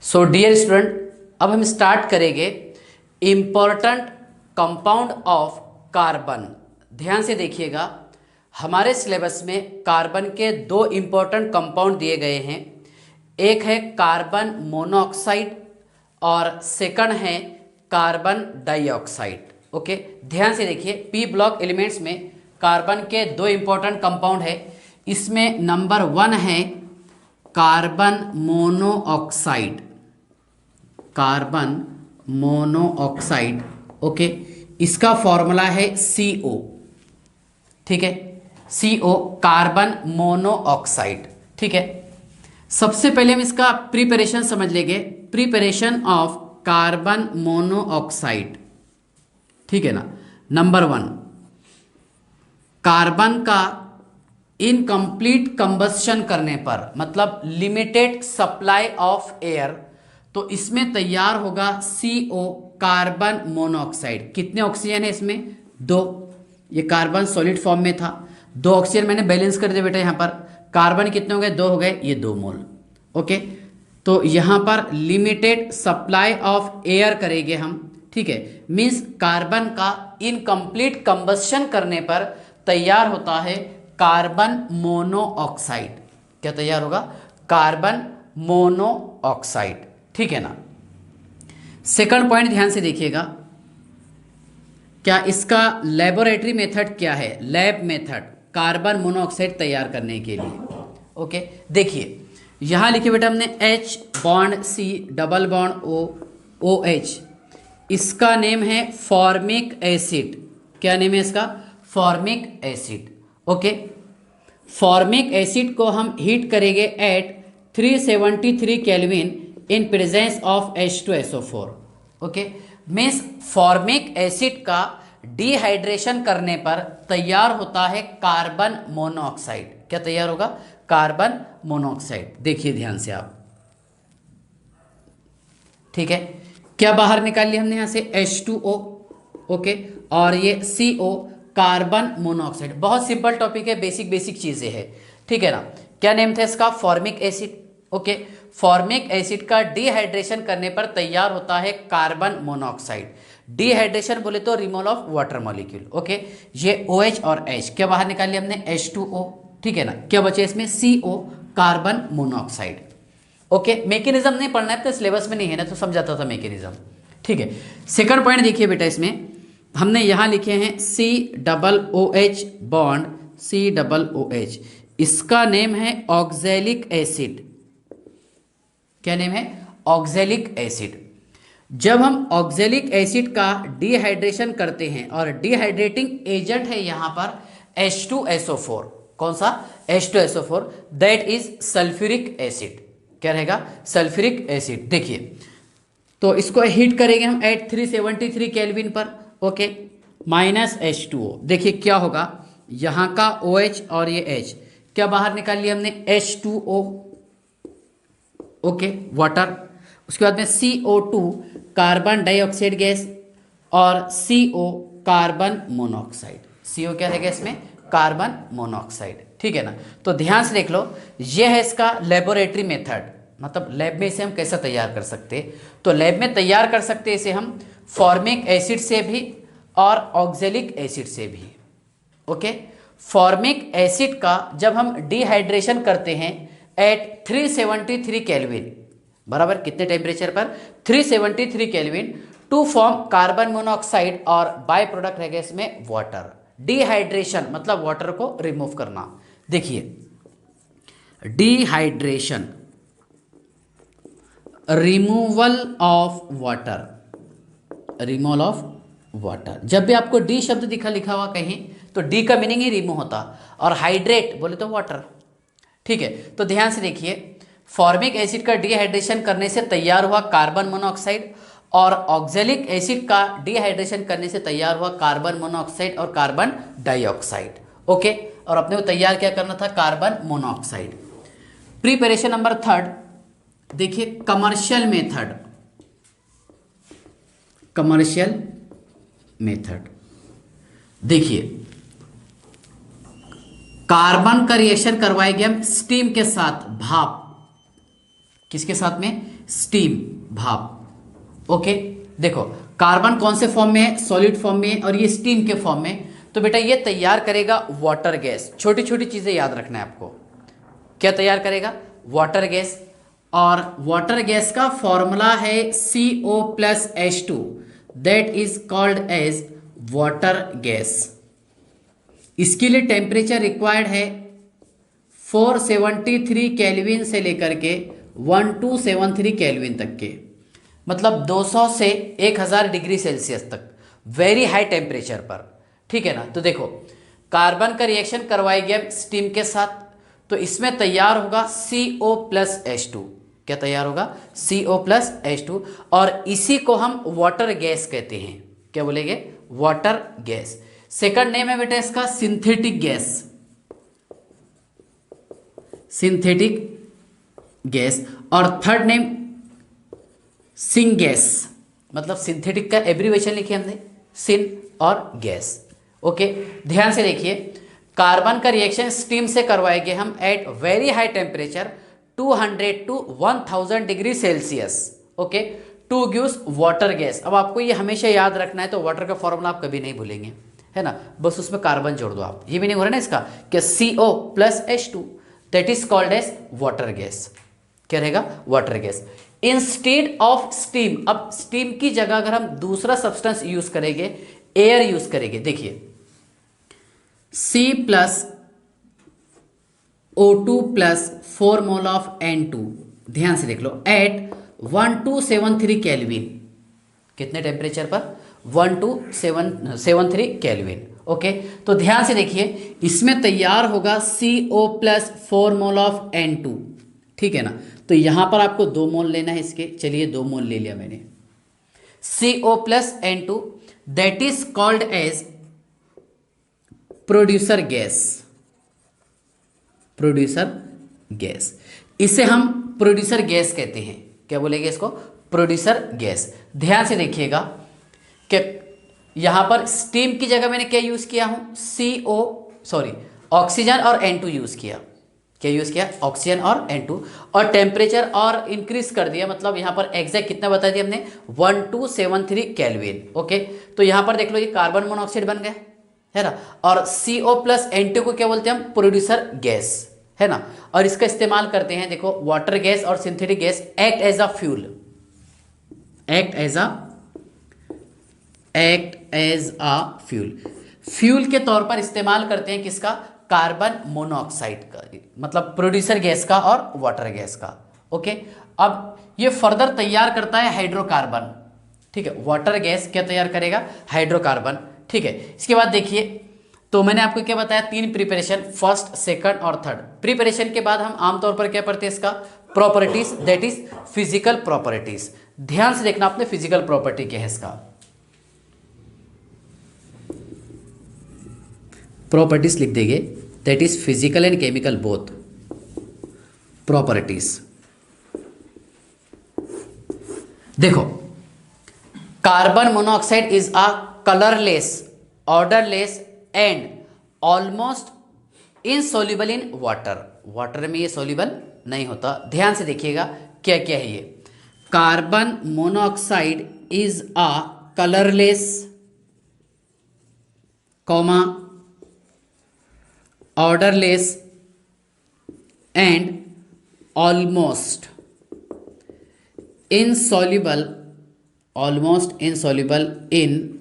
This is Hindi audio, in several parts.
सो डियर स्टूडेंट, अब हम स्टार्ट करेंगे इम्पोर्टेंट कंपाउंड ऑफ कार्बन। ध्यान से देखिएगा, हमारे सिलेबस में कार्बन के दो इम्पोर्टेंट कंपाउंड दिए गए हैं। एक है कार्बन मोनोऑक्साइड और सेकंड है कार्बन डाइऑक्साइड। ओके, ध्यान से देखिए, पी ब्लॉक एलिमेंट्स में कार्बन के दो इम्पोर्टेंट कंपाउंड है। इसमें नंबर 1 है carbon monoxide, carbon monoxide. Okay, इसका फॉर्मूला है CO। ठीक है, CO कार्बन मोनोऑक्साइड। ठीक है, सबसे पहले हम इसका प्रिपरेशन समझ लेंगे। प्रिपरेशन ऑफ कार्बन मोनोऑक्साइड, ठीक है ना। नंबर 1, कार्बन का इनकम्प्लीट कंबस्शन करने पर, मतलब लिमिटेड सप्लाई ऑफ एयर, तो इसमें तैयार होगा CO कार्बन मोनोऑक्साइड। कितने ऑक्सीजन है इसमें? 2। ये कार्बन सॉलिड फॉर्म में था, 2 ऑक्सीजन मैंने बैलेंस कर दिया बेटा। यहाँ पर कार्बन कितने हो गए? 2 हो गए, ये 2 मोल। ओके, तो यहाँ पर लिमिटेड सप्लाई ऑफ एयर करेंगे हम। ठीक है, मीन्स कार्बन का इनकम्प्लीट कंबस्शन करने पर तैयार होता है कार्बन मोनोऑक्साइड। क्या तैयार होगा? Carbon monoxide. ठीक है ना। सेकंड पॉइंट ध्यान से देखिएगा, क्या इसका लेबोरेटरी मेथड क्या है? लैब मेथड कार्बन मोनोऑक्साइड तैयार करने के लिए। ओके, देखिए यहां लिखिए बेटा हमने H bond C double bond O OH। इसका नेम है फॉर्मिक एसिड। क्या नेम है इसका? Formic acid. Okay, formic acid को हम हीट करेंगे at 373 kelvin in presence of H2SO4। Okay, means formic acid का डिहाइड्रेशन करने पर तैयार होता है कार्बन मोनोऑक्साइड। क्या तैयार होगा? Carbon monoxide. देखिए ध्यान से आप, ठीक है, क्या बाहर निकाल लिया हमने यहां से? H2O। ओके, और ये CO कार्बन मोनोऑक्साइड। बहुत सिंपल टॉपिक है, बेसिक चीजें हैं। ठीक है ना। क्या नेम था इसका? Formic acid. Okay, formic acid का डिहाइड्रेशन करने पर तैयार होता है कार्बन मोनोऑक्साइड। डिहाइड्रेशन बोले तो removal of water molecule. Okay, ये OH और H क्या बाहर निकाल लिया हमने? H2O। ठीक है ना। क्या बचे इसमें? CO carbon monoxide. Okay, mechanism नहीं पढ़ना है, तो सिलेबस में नहीं है ना, तो समझाता था मैकेनिज्म। ठीक है, सेकंड पॉइंट देखिए बेटा, इसमें हमने यहां लिखे हैं COOH बॉन्ड COOH। इसका नेम है ऑक्जेलिक एसिड। क्या नेम है? Oxalic acid. जब हम ऑक्जेलिक एसिड का डिहाइड्रेशन करते हैं, और डिहाइड्रेटिंग एजेंट है यहां पर H2SO4। कौन सा? H2SO4, that is sulphuric acid. क्या रहेगा? Sulphuric acid. देखिए, तो इसको हीट करेंगे हम एट 373 केल्विन पर। Okay, minus H2O। देखिए क्या होगा, यहां का OH और ये H क्या बाहर निकाल लिया हमने? H2O। Okay, water. उसके बाद में CO2 कार्बन डाइऑक्साइड गैस और CO कार्बन मोनोऑक्साइड। CO क्या रहेगा इसमें? Carbon monoxide. ठीक है ना। तो ध्यान से देख लो, ये है इसका लेबोरेटरी मेथड, मतलब लैब में इसे हम कैसे तैयार कर सकते हैं। तो लैब में तैयार कर सकते हैं इसे हम फॉर्मिक एसिड से भी और ऑक्जेलिक एसिड से भी। ओके, फॉर्मिक एसिड का जब हम डिहाइड्रेशन करते हैं एट 373 केल्विन, बराबर कितने टेम्परेचर पर? 373 kelvin, to form carbon monoxide, और बाय प्रोडक्ट रहेगा इसमें वाटर। डिहाइड्रेशन मतलब वाटर को रिमूव करना। देखिए, dehydration, removal of water, removal of water. जब भी आपको डी शब्द लिखा हुआ कहीं, तो डी का मीनिंग ही रिमूव होता, और हाइड्रेट बोले तो वाटर। ठीक है, तो ध्यान से देखिए, फॉर्मिक एसिड का डिहाइड्रेशन करने से तैयार हुआ कार्बन मोनोऑक्साइड, और ऑक्जेलिक एसिड का डिहाइड्रेशन करने से तैयार हुआ कार्बन मोनोऑक्साइड और कार्बन डाइऑक्साइड। ओके, और अपने को तैयार क्या करना था? Carbon monoxide. प्रिपरेशन नंबर 3, देखिए कमर्शियल मेथड। कमर्शियल मेथड, देखिए कार्बन का रिएक्शन करवाएंगे हम स्टीम के साथ, भाप। किसके साथ में? स्टीम, भाप। ओके, देखो कार्बन कौन से फॉर्म में है, सॉलिड फॉर्म में है, और ये स्टीम के फॉर्म में। तो बेटा ये तैयार करेगा वाटर गैस। छोटी छोटी चीजें याद रखना है आपको, क्या तैयार करेगा, वाटर गैस। और वाटर गैस का फॉर्मूला है CO+H2, that is called as water gas. इसके लिए टेम्परेचर रिक्वायर्ड है 473 केल्विन से लेकर के 1273 केल्विन तक के, मतलब 200 से 1000 डिग्री सेल्सियस तक, वेरी हाई टेम्परेचर पर। ठीक है ना। तो देखो कार्बन का रिएक्शन करवाएंगे हम स्टीम के साथ, तो इसमें तैयार होगा CO+H2। क्या तैयार होगा, CO+H2, और इसी को हम वाटर गैस कहते हैं। क्या बोलेंगे, वाटर गैस। सेकंड नेम है बेटा इसका सिंथेटिक गैस, सिंथेटिक गैस। और थर्ड नेम सिंग गैस, मतलब सिंथेटिक का एब्रीवेशन लिखे हमने, सिन और गैस। ओके, ध्यान से देखिए, कार्बन का रिएक्शन स्टीम से करवाएंगे हम at very high temperature 200 to 1000 degree Celsius. Okay, to gives water gas. अब आपको ये हमेशा याद रखना है, तो वाटर का फॉर्मूला आप कभी नहीं भूलेंगे, है ना, बस उसमें कार्बन जोड़ दो आप। ये भी नहीं हो रहा ना इसका कि CO+H2, that is called as water gas. क्या रहेगा, water gas. Instead of steam, अब स्टीम की जगह अगर हम दूसरा सब्सटेंस यूज करेंगे, एयर यूज करेंगे, देखिए C+O2+4 मोल ऑफ N2, ध्यान से देख लो, एट 1273 केल्विन। कितने टेम्परेचर पर, 1273 केल्विन। ओके, तो ध्यान से देखिए, इसमें तैयार होगा CO+4 मोल ऑफ N2। ठीक है ना। तो यहां पर आपको 2 मोल लेना है इसके, चलिए 2 मोल ले लिया मैंने, CO+N2, that is called as producer gas, producer gas. इसे हम प्रोड्यूसर गैस कहते हैं। क्या बोलेंगे इसको, प्रोड्यूसर गैस। ध्यान से देखिएगा कि यहां पर स्टीम की जगह मैंने क्या यूज किया हूं, ऑक्सीजन और N2 यूज किया। क्या यूज किया, ऑक्सीजन और N2, और टेम्परेचर और इंक्रीज कर दिया, मतलब यहां पर एग्जैक्ट कितना बता दिया हमने, 1273 केल्विन। ओके, तो यहां पर देख लो ये कार्बन मोनोऑक्साइड बन गया, है ना, और CO+N2 को क्या बोलते हैं हम, प्रोड्यूसर गैस, है ना। और इसका इस्तेमाल करते हैं, देखो वाटर गैस और synthetic gas act as a fuel, fuel के तौर पर इस्तेमाल करते हैं किसका, कार्बन मोनोऑक्साइड का, मतलब प्रोड्यूसर गैस का और वाटर गैस का। ओके, अब ये फर्दर तैयार करता है हाइड्रोकार्बन। ठीक है, वाटर गैस क्या तैयार करेगा, हाइड्रोकार्बन। ठीक है, इसके बाद देखिए, तो मैंने आपको क्या बताया, 3 प्रिपरेशन, फर्स्ट, सेकंड और थर्ड। प्रिपरेशन के बाद हम आमतौर पर क्या पढ़ते हैं इसका, properties, that is physical properties. ध्यान से देखना आपने, फिजिकल प्रॉपर्टी क्या है इसका, प्रॉपर्टीज लिख देंगे, that is physical and chemical both properties. देखो carbon monoxide is a colourless, odourless and almost insoluble in water. Water में ये सोल्यूबल नहीं होता। ध्यान से देखिएगा क्या क्या है ये, carbon monoxide is a colourless, comma, odourless and almost insoluble in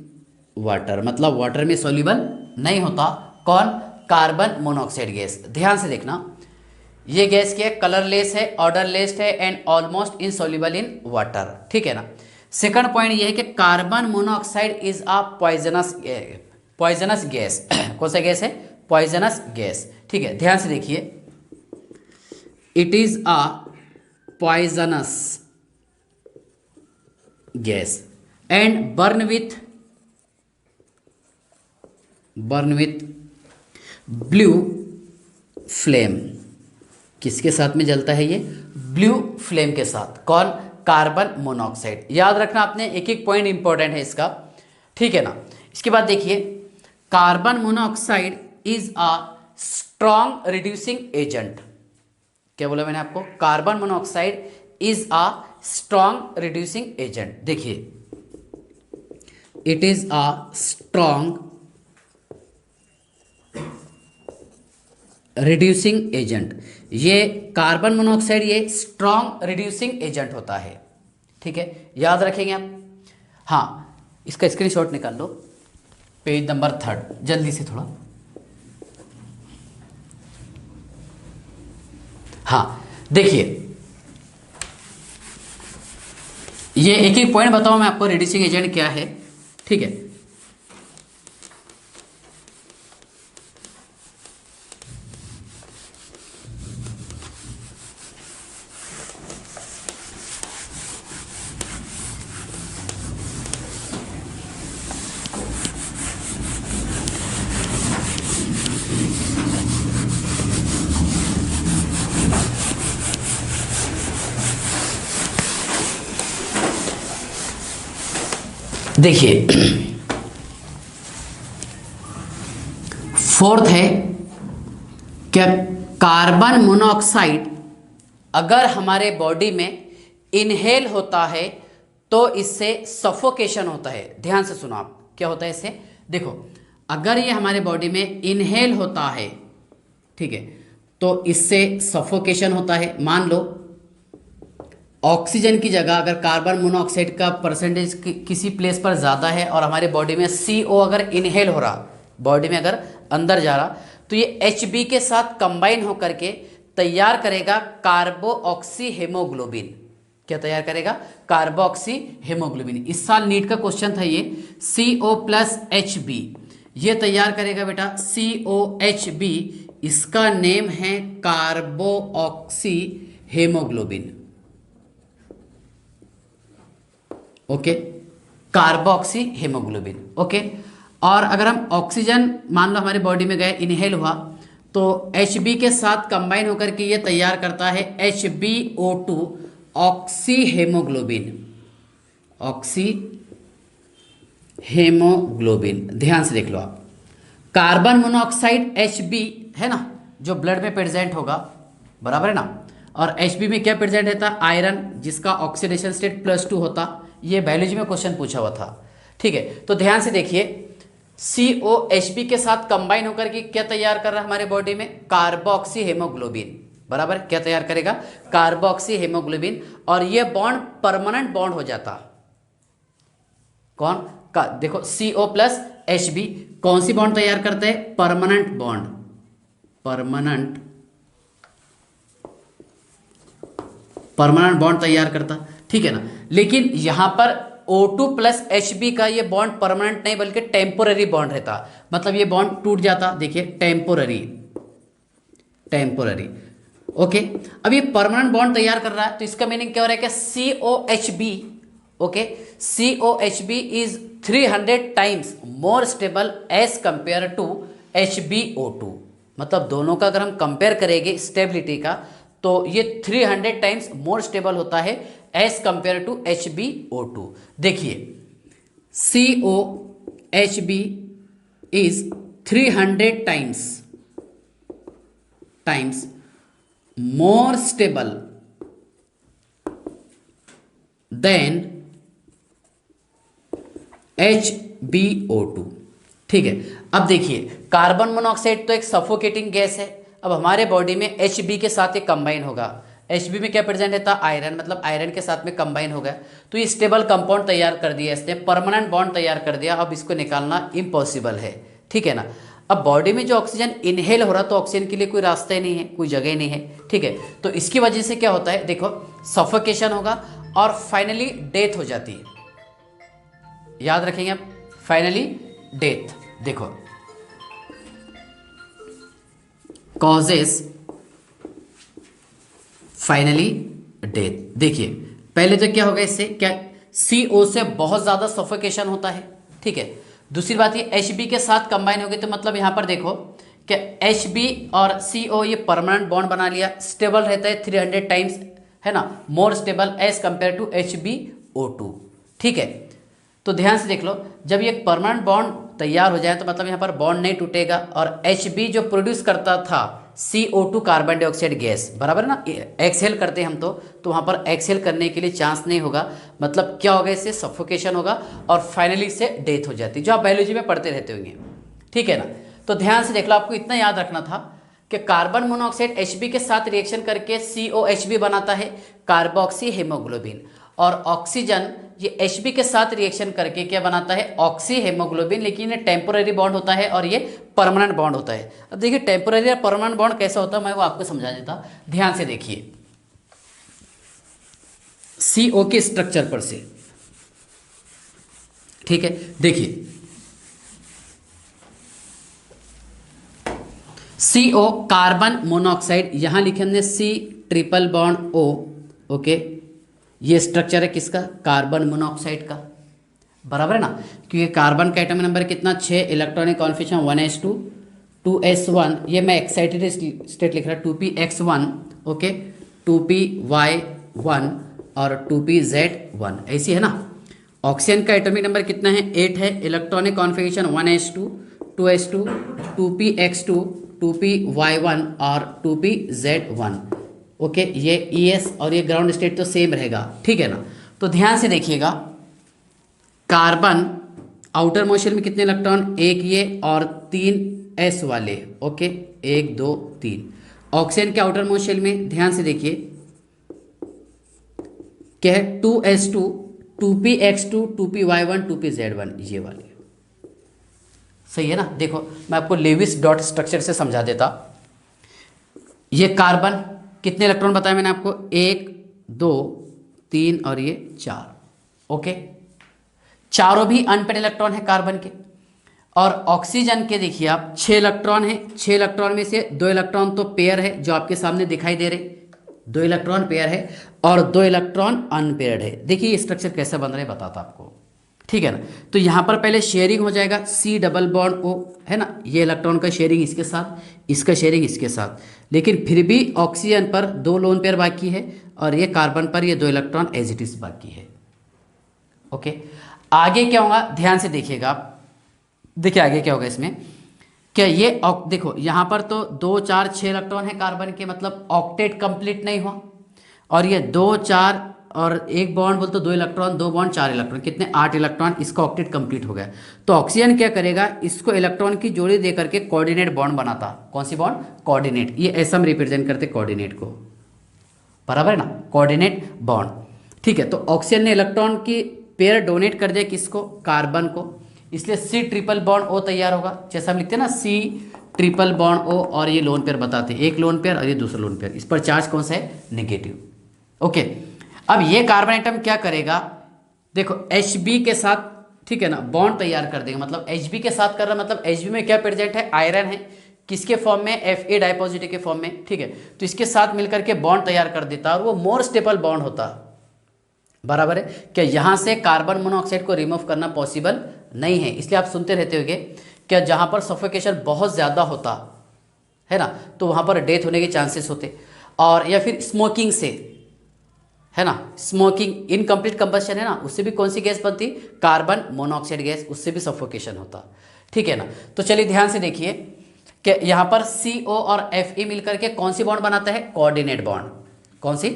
water, मतलब वाटर में सॉल्युबल नहीं होता। कौन, कार्बन मोनोऑक्साइड गैस। ध्यान से देखना, ये गैस क्या है, कलरलेस है, ऑर्डरलेस है and almost insoluble in water. ठीक है ना। सेकंड पॉइंट ये है कि carbon monoxide is a poisonous gas. कौन सा गैस है, पॉइजनस गैस। ठीक है, ध्यान से देखिए, it is a poisonous gas and burn with blue flame. किसके साथ में जलता है ये, ब्लू फ्लेम के साथ। कौन, कार्बन मोनोऑक्साइड। याद रखना आपने, एक एक पॉइंट इंपॉर्टेंट है इसका। ठीक है ना। इसके बाद देखिए, carbon monoxide is a strong reducing agent. क्या बोला मैंने आपको, carbon monoxide is a strong reducing agent. देखिए, it is a strong reducing agent. ये कार्बन मोनोऑक्साइड ये स्ट्रॉन्ग रिड्यूसिंग एजेंट होता है। ठीक है, याद रखेंगे आप। हाँ, इसका स्क्रीनशॉट निकाल लो, पेज नंबर 3 जल्दी से थोड़ा। हाँ देखिए, ये एक एक पॉइंट बताऊं मैं आपको, रिड्यूसिंग एजेंट क्या है। ठीक है, देखिए फोर्थ है कि कार्बन मोनोऑक्साइड अगर हमारे बॉडी में इनहेल होता है तो इससे सफोकेशन होता है। ध्यान से सुनो आप, क्या होता है इससे। देखो, अगर ये हमारे बॉडी में इनहेल होता है, ठीक है, तो इससे सफोकेशन होता है। मान लो ऑक्सीजन की जगह अगर कार्बन मोनोऑक्साइड का परसेंटेज किसी प्लेस पर ज़्यादा है और हमारे बॉडी में CO अगर इनहेल हो रहा, बॉडी में अगर अंदर जा रहा, तो ये Hb के साथ कंबाइन होकर के तैयार करेगा कार्बोऑक्सी हेमोग्लोबिन। क्या तैयार करेगा? कार्बोऑक्सी हेमोग्लोबिन। इस साल नीट का क्वेश्चन था ये, CO+Hb ये तैयार करेगा बेटा COHb, इसका नेम है carboxy haemoglobin. Okay, carboxy haemoglobin. Okay, और अगर हम ऑक्सीजन मान लो हमारे बॉडी में गए, इनहेल हुआ, तो Hb के साथ कंबाइन होकर के ये तैयार करता है HbO2 oxy haemoglobin. Oxy haemoglobin, ध्यान से देख लो आप। कार्बन मोनोऑक्साइड Hb है ना, जो ब्लड में प्रेजेंट होगा, बराबर है ना। और Hb में क्या प्रेजेंट रहता? आयरन, जिसका ऑक्सीडेशन स्टेट +2 होता। ये बायोलॉजी में क्वेश्चन पूछा हुआ था। ठीक है, तो ध्यान से देखिए, COHb के साथ कंबाइन होकर के क्या तैयार कर रहा है हमारे बॉडी में? कार्बोऑक्सी हेमोग्लोबिन। बराबर, क्या तैयार करेगा? कार्बोऑक्सी हेमोग्लोबिन। और ये बॉन्ड परमानेंट बॉन्ड हो जाता। कौन का? देखो, CO+Hb कौन सी बॉन्ड तैयार करते हैं? Permanent bond. परमानेंट बॉन्ड तैयार करता, ठीक है ना। लेकिन यहां पर O2+Hb का ये बॉन्ड परमानेंट नहीं बल्कि टेम्पोररी बॉन्ड रहता, मतलब ये बॉन्ड टूट जाता। देखिए, टेम्पोररी। ओके, अब ये परमानेंट बॉन्ड तैयार कर रहा है, तो इसका मीनिंग क्या हो रहा है कि COHb, okay, COHb is 300 times more stable as compare to HbO2। मतलब दोनों का अगर हम कंपेयर करेंगे स्टेबिलिटी का, तो ये 300 टाइम्स मोर स्टेबल होता है एज कंपेयर टू HbO2। देखिए, COHb is 300 times more stable than HbO2। ठीक है, अब देखिए, कार्बन मोनोऑक्साइड तो एक सफोकेटिंग गैस है। अब हमारे बॉडी में Hb के साथ ये कंबाइन होगा। Hb में क्या प्रेजेंट रहता? आयरन, मतलब आयरन के साथ में कंबाइन हो गया, तो ये स्टेबल कंपाउंड तैयार कर दिया इसने, परमानेंट बॉन्ड तैयार कर दिया। अब इसको निकालना इम्पॉसिबल है, ठीक है ना। अब बॉडी में जो ऑक्सीजन इनहेल हो रहा, तो ऑक्सीजन के लिए कोई रास्ता ही नहीं है, कोई जगह ही नहीं है, ठीक है। तो इसकी वजह से क्या होता है, देखो, सफोकेशन होगा और फाइनली डेथ हो जाती है। याद रखेंगे आप, फाइनली डेथ। देखो, कॉजेस फाइनली डेथ। देखिए, पहले तो क्या होगा इससे, क्या CO से बहुत ज़्यादा सफोकेशन होता है, ठीक है। दूसरी बात ये Hb के साथ कंबाइन हो गए, तो मतलब यहाँ पर देखो कि Hb और CO ये परमानेंट बॉन्ड बना लिया, स्टेबल रहता है 300 टाइम्स, है ना, more stable as compare to HbO2, ठीक है। तो ध्यान से देख लो, जब ये परमानेंट बॉन्ड तैयार हो जाए तो मतलब यहाँ पर बॉन्ड नहीं टूटेगा, और Hb जो प्रोड्यूस करता था CO2 कार्बन डाइऑक्साइड गैस, बराबर है ना, एक्सहेल करते हैं हम तो वहाँ पर एक्सहेल करने के लिए चांस नहीं होगा, मतलब क्या होगा, इससे सफोकेशन होगा और फाइनली इससे डेथ हो जाती है, जो आप बायोलॉजी में पढ़ते रहते होंगे, ठीक है ना। तो ध्यान से देख लो, आपको इतना याद रखना था कि कार्बन मोनोऑक्साइड Hb के साथ रिएक्शन करके COHb बनाता है, कार्बोक्सी हेमोग्लोबिन, और ऑक्सीजन ये Hb के साथ रिएक्शन करके क्या बनाता है, ऑक्सी हेमोग्लोबिन, लेकिन ये टेम्पोररी बॉन्ड होता है और ये परमानेंट बॉन्ड होता है। अब देखिए टेम्पोररी और परमानेंट बॉन्ड कैसा होता है, मैं वो आपको समझा देता, ध्यान से देखिए। CO के स्ट्रक्चर पर से, ठीक है, देखिए CO कार्बन मोनोऑक्साइड, यहां लिखे हमने C triple bond O, okay, ये स्ट्रक्चर है किसका, कार्बन मोनोऑक्साइड का, बराबर है ना, क्योंकि कार्बन का एटॉमिक नंबर कितना 6, इलेक्ट्रॉनिक कॉन्फिगरेशन 1s2 2s1, ये मैं एक्साइटेड स्टेट लिख रहा 2px1, ओके, 2py1 और 2pz1, ऐसी है ना। ऑक्सीजन का एटॉमिक नंबर कितना है 8 है, electronic configuration 1s2 2s2 2px2 2py1 और 2pz1, ओके, ये ES और ये ग्राउंड स्टेट तो सेम रहेगा, ठीक है ना। तो ध्यान से देखिएगा, कार्बन आउटर मोशन में कितने इलेक्ट्रॉन, एक ये और 3 S वाले, ओके, 1 2 3। ऑक्सीजन के आउटर मोशन में ध्यान से देखिए क्या है, 2s2 2px2 2py1 2pz1, ये वाले, सही है ना। देखो मैं आपको लेविस डॉट स्ट्रक्चर से समझा देता, ये कार्बन कितने इलेक्ट्रॉन बताया मैंने आपको, 1 2 3 और ये 4, ओके, चारों भी अनपेड इलेक्ट्रॉन है कार्बन के। और ऑक्सीजन के देखिए आप 6 इलेक्ट्रॉन है, 6 इलेक्ट्रॉन में से 2 इलेक्ट्रॉन तो पेयर है जो आपके सामने दिखाई दे रहे, 2 इलेक्ट्रॉन पेयर है और 2 इलेक्ट्रॉन अनपेयर्ड है। देखिए ये स्ट्रक्चर कैसे बन रहा है बताता आपको, ठीक है ना। तो यहाँ पर पहले शेयरिंग हो जाएगा C डबल बॉन्ड O, है ना, ये इलेक्ट्रॉन का शेयरिंग इसके साथ, इसका शेयरिंग इसके साथ, लेकिन फिर भी ऑक्सीजन पर 2 लोन पेयर बाकी है और ये कार्बन पर ये 2 इलेक्ट्रॉन एज इट इज बाकी है, ओके। आगे क्या होगा ध्यान से देखिएगा आप, देखिए आगे क्या होगा इसमें, क्या ये देखो यहाँ पर तो 2 4 6 इलेक्ट्रॉन है कार्बन के, मतलब ऑक्टेट कंप्लीट नहीं हुआ, और ये 2 4 और एक बॉन्ड बोल तो 2 इलेक्ट्रॉन, 2 बॉन्ड 4 इलेक्ट्रॉन, कितने 8 इलेक्ट्रॉन, इसका ऑक्टेट कंप्लीट हो गया। तो ऑक्सीजन क्या करेगा, इसको इलेक्ट्रॉन की जोड़ी दे करके कोऑर्डिनेट बॉन्ड बनाता, कौन सी बॉन्ड, कोऑर्डिनेट, ये ऐसा हम रिप्रेजेंट करते कोऑर्डिनेट को, बराबर है ना, कोऑर्डिनेट बॉन्ड, ठीक है। तो ऑक्सीजन ने इलेक्ट्रॉन की पेयर डोनेट कर दिया किसको, कार्बन को, इसलिए C ट्रिपल बॉन्ड O तैयार होगा, जैसा हम लिखते हैं ना C ट्रिपल बॉन्ड O, और ये लोन पेयर बताते हैं, एक लोन पेयर और ये दूसरा लोन पेयर, इस पर चार्ज कौन सा है, नेगेटिव, ओके। अब ये कार्बन एटम क्या करेगा, देखो Hb के साथ, ठीक है ना, बॉन्ड तैयार कर देगा, मतलब Hb के साथ कर रहा, मतलब Hb में क्या प्रेजेंट है, आयरन है, किसके फॉर्म में, Fa डाइपॉजिटिव के फॉर्म में, ठीक है। तो इसके साथ मिलकर के बॉन्ड तैयार कर देता और वो मोर स्टेबल बॉन्ड होता, बराबर है। क्या यहाँ से कार्बन मोनोऑक्साइड को रिमूव करना पॉसिबल नहीं है, इसलिए आप सुनते रहते होंगे क्या, जहाँ पर सफोकेशन बहुत ज़्यादा होता है ना, तो वहाँ पर डेथ होने के चांसेस होते, और या फिर स्मोकिंग से, है ना, स्मोकिंग इनकम्प्लीट कंबशन है ना, उससे भी कौन सी गैस बनती, कार्बन मोनोऑक्साइड गैस, उससे भी सफोकेशन होता, ठीक है ना। तो चलिए ध्यान से देखिए कि यहाँ पर CO और Fe मिलकर के कौन सी बॉन्ड बनाता है, कोऑर्डिनेट बॉन्ड, कौन सी,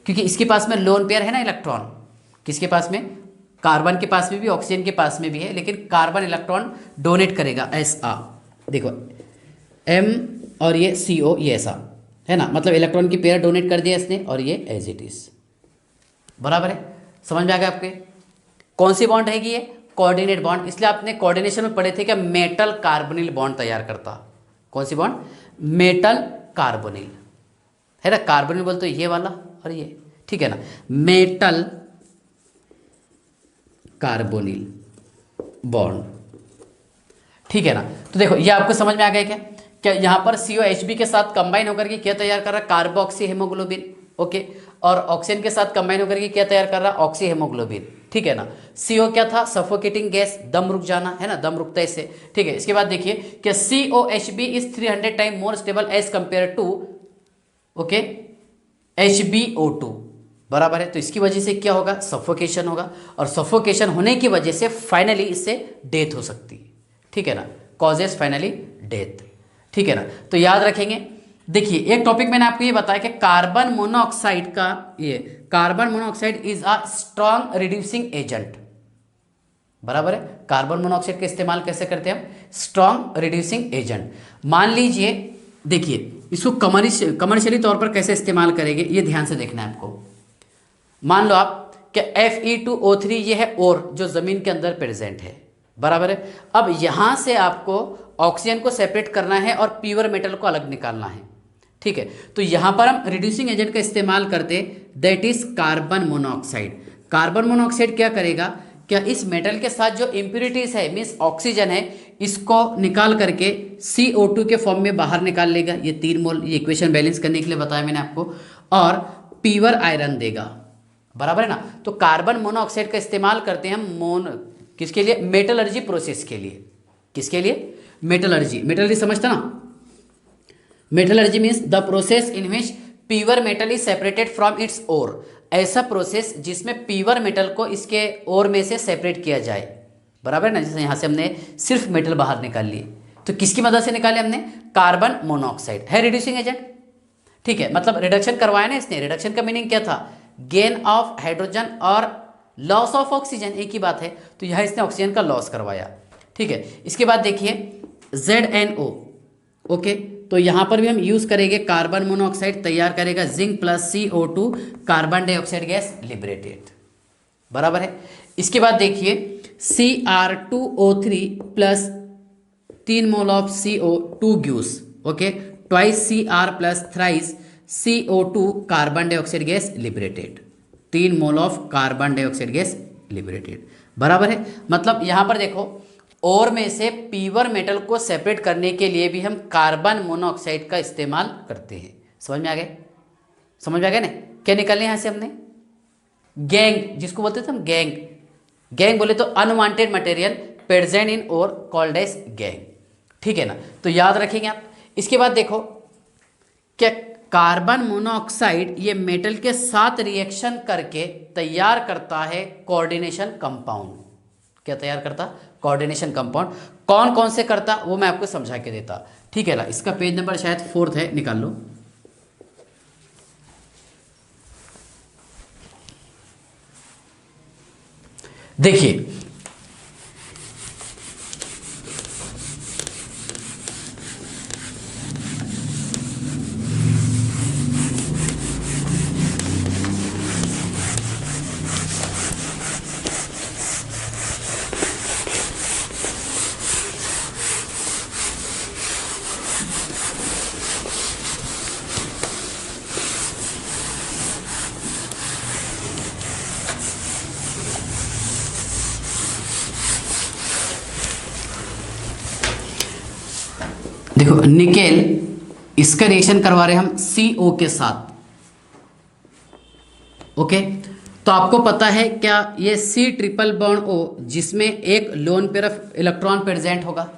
क्योंकि इसके पास में लोन पेयर है ना इलेक्ट्रॉन, किसके पास में, कार्बन के पास में भी, ऑक्सीजन के पास में भी है, लेकिन कार्बन इलेक्ट्रॉन डोनेट करेगा ऐसा, देखो M और ये CO, ये ऐसा है ना, मतलब इलेक्ट्रॉन की पेयर डोनेट कर दिया इसने और ये एज इट इज, बराबर है, समझ में आ गया आपके, कौन सी बॉन्ड रहेगी ये, कोऑर्डिनेट बॉन्ड। इसलिए आपने कोऑर्डिनेशन में पढ़े थे कि मेटल कार्बोनिल बॉन्ड तैयार करता, कौन सी बॉन्ड, मेटल कार्बोनिल, है ना, कार्बोनिल बोल तो ये वाला और ये, ठीक है ना, मेटल कार्बोनिल बॉन्ड, ठीक है ना। तो देखो ये आपको समझ में आ गया क्या, क्या यहाँ पर COHb के साथ कंबाइन होकर के क्या तैयार कर रहा है, कार्बोक्सी हेमोग्लोबिन, ओके, और ऑक्सीजन के साथ कंबाइन होकर के क्या तैयार कर रहा है, ऑक्सी हेमोग्लोबिन, ठीक है ना। CO क्या था, सफोकेटिंग गैस, दम रुक जाना, है ना, दम रुकता है इससे, ठीक है। इसके बाद देखिए कि COHb is 300 time more stable as compare to, okay, HbO2, बराबर है। तो इसकी वजह से क्या होगा, सफोकेशन होगा, और सफोकेशन होने की वजह से फाइनली इससे डेथ हो सकती है, ठीक है ना, कॉजेस फाइनली डेथ, ठीक है ना। तो याद रखेंगे देखिए एक टॉपिक मैंने आपको ये बताया कि कार्बन मोनोऑक्साइड का, ये carbon monoxide is a strong reducing agent, बराबर है। कार्बन मोनोऑक्साइड का इस्तेमाल कैसे करते हैं हम, स्ट्रॉन्ग रिड्यूसिंग एजेंट। मान लीजिए, देखिए इसको कमर्शियली तौर पर कैसे इस्तेमाल करेंगे ये ध्यान से देखना है आपको। मान लो आप कि Fe2O3 ये है और जो जमीन के अंदर प्रेजेंट है, बराबर है। अब यहां से आपको ऑक्सीजन को सेपरेट करना है और प्योर मेटल को अलग निकालना है, ठीक है। तो यहां पर हम रिड्यूसिंग एजेंट का इस्तेमाल करते, that is carbon monoxide. Carbon monoxide क्या करेगा, क्या इस मेटल के साथ जो इम्प्यूरिटीज है मीन्स ऑक्सीजन है, इसको निकाल करके CO2 के फॉर्म में बाहर निकाल लेगा। ये 3 मोल, ये इक्वेशन बैलेंस करने के लिए बताया मैंने आपको, और प्योर आयरन देगा, बराबर है ना। तो कार्बन मोनोऑक्साइड का इस्तेमाल करते हैं हम किसके लिए, मेटलर्जी प्रोसेस के लिए। किसके लिए, मेटलर्जी। मेटलर्जी समझता ना, metallurgy means the process in which pure metal is separated from its ore. ऐसा प्रोसेस जिसमें प्योर मेटल को इसके ओर में से सेपरेट किया जाए, बराबर है ना। जैसे यहाँ से हमने सिर्फ मेटल बाहर निकाल लिए, तो किसकी मदद से निकाले हमने, कार्बन मोनोऑक्साइड है रिड्यूसिंग एजेंट, ठीक है। मतलब रिडक्शन करवाया ना इसने। रिडक्शन का मीनिंग क्या था, गेन ऑफ हाइड्रोजन और लॉस ऑफ ऑक्सीजन, एक ही बात है। तो यहाँ इसने ऑक्सीजन का लॉस करवाया, ठीक है। इसके बाद देखिए ZNO, ओके। तो यहाँ पर भी हम यूज करेंगे कार्बन मोनोऑक्साइड, तैयार करेगा zinc plus CO2 carbon dioxide gas liberated, बराबर है। इसके बाद देखिए Cr2O3 plus 3 mole of CO2 ग्यूस, okay, twice Cr plus thrice CO2 carbon dioxide gas liberated, 3 mole of carbon dioxide gas liberated, बराबर है। मतलब यहाँ पर देखो, और में से प्योर मेटल को सेपरेट करने के लिए भी हम कार्बन मोनोऑक्साइड का इस्तेमाल करते हैं। समझ में आ गए, समझ में आ गया ना। क्या निकाले यहाँ से हमने, गैंग, जिसको बोलते थे हम गैंग। गैंग बोले तो अनवांटेड मटेरियल प्रेजेंट इन और कॉल्ड एज गैंग, ठीक है ना। तो याद रखेंगे आप। इसके बाद देखो क्या कार्बन मोनोऑक्साइड ये मेटल के साथ रिएक्शन करके तैयार करता है कोऑर्डिनेशन कंपाउंड। क्या तैयार करता, कोऑर्डिनेशन कंपाउंड। कौन कौन से करता वो मैं आपको समझा के देता, ठीक है ना। इसका पेज नंबर शायद 4 है, निकाल लो। देखिए देखो निकेल, इसका रिएक्शन करवा रहे हम CO के साथ, ओके। तो आपको पता है क्या, ये C ट्रिपल बॉन्ड O जिसमें एक lone pair of electron present होगा,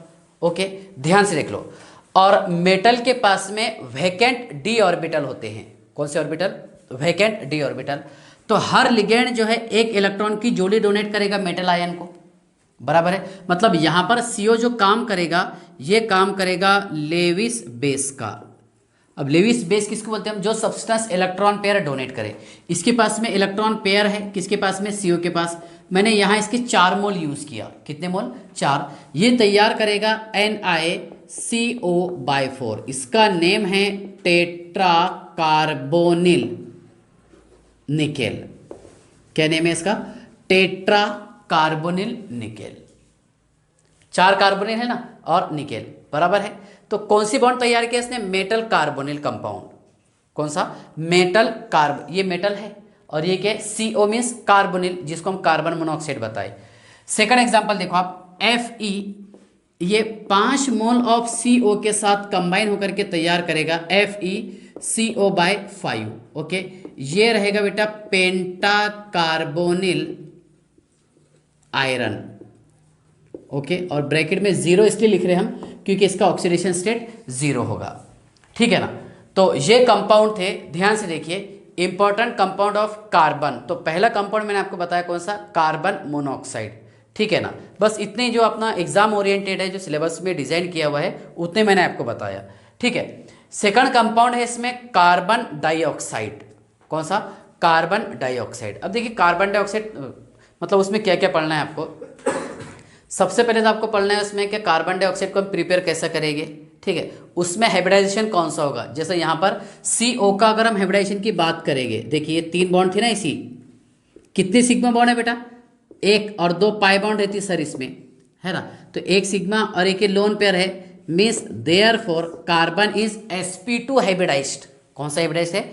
ओके। ध्यान से देख लो। और मेटल के पास में वैकेंट d ऑर्बिटल होते हैं। कौन से ऑर्बिटल, वैकेंट d ऑर्बिटल। तो हर लिगेंड जो है एक इलेक्ट्रॉन की जोड़ी डोनेट करेगा मेटल आयन को, बराबर है। मतलब यहां पर CO जो काम करेगा, ये काम करेगा लेविस बेस का। अब लेविस बेस किसको बोलते हैं हम, जो सब्सटेंस इलेक्ट्रॉन पेयर डोनेट करे। इसके पास में इलेक्ट्रॉन पेयर है, किसके पास में, CO के पास। मैंने यहां इसके 4 मोल यूज किया, कितने मोल, 4। ये तैयार करेगा NiCO/4, इसका नेम है टेट्रा कार्बोनिल निकेल। क्या नेम है इसका, टेट्रा कार्बोनिल निकेल। 4 कार्बोनिल है ना और निकेल, बराबर है। तो कौन सी बॉन्ड तैयार किया इसने, मेटल कार्बोनिल कंपाउंड। कौन सा, मेटल कार्ब, ये मेटल है और ये क्या, CO मीन्स कार्बोनिल, जिसको हम कार्बन मोनोऑक्साइड बताए। सेकंड एग्जांपल देखो आप, Fe, ये 5 मोल ऑफ CO के साथ कंबाइन होकर के तैयार करेगा FeCO/5, ओके। ये रहेगा बेटा पेंटा कार्बोनिल आयरन, ओके। और ब्रैकेट में 0 इसलिए लिख रहे हैं हम क्योंकि इसका ऑक्सीडेशन स्टेट 0 होगा, ठीक है ना। तो ये कंपाउंड थे, ध्यान से देखिए, इंपॉर्टेंट कंपाउंड ऑफ कार्बन। तो पहला कंपाउंड मैंने आपको बताया कौन सा, कार्बन मोनोऑक्साइड, ठीक है ना। बस इतने जो अपना एग्जाम ओरिएंटेड है, जो सिलेबस में डिजाइन किया हुआ है, उतने मैंने आपको बताया, ठीक है। सेकंड कंपाउंड है इसमें कार्बन डाइऑक्साइड। कौन सा? Carbon dioxide. अब देखिए कार्बन डाइऑक्साइड मतलब उसमें क्या क्या पढ़ना है आपको। सबसे पहले तो आपको पढ़ना है उसमें कि कार्बन डाइऑक्साइड को हम प्रिपेयर कैसे करेंगे, ठीक है। उसमें हाइब्रिडाइजेशन कौन सा होगा, जैसे यहाँ पर CO का अगर हम हाइब्रिडाइजेशन की बात करेंगे, देखिए 3 बॉन्ड थे ना इसी, कितने सिग्मा बॉन्ड है बेटा? 1 और 2 पाई बॉन्ड रहती है सर इसमें, है ना। तो 1 सिग्मा और 1 लोन पेयर है, means therefore carbon is sp2 hybridized. कौन सा हाइब्रिडाइज्ड है?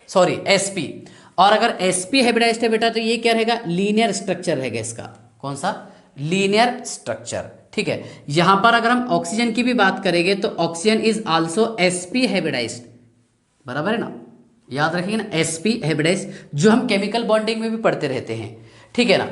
Sorry sp। और अगर sp हाइब्रिडाइज्ड है बेटा तो ये क्या रहेगा? लीनियर स्ट्रक्चर रहेगा इसका। कौन सा? लीनियर स्ट्रक्चर, ठीक है। यहां पर अगर हम ऑक्सीजन की भी बात करेंगे तो oxygen is also sp hybridized, बराबर है ना। याद रखिए ना, sp हाइब्रिडाइज्ड, जो हम केमिकल बॉन्डिंग में भी पढ़ते रहते हैं, ठीक है ना।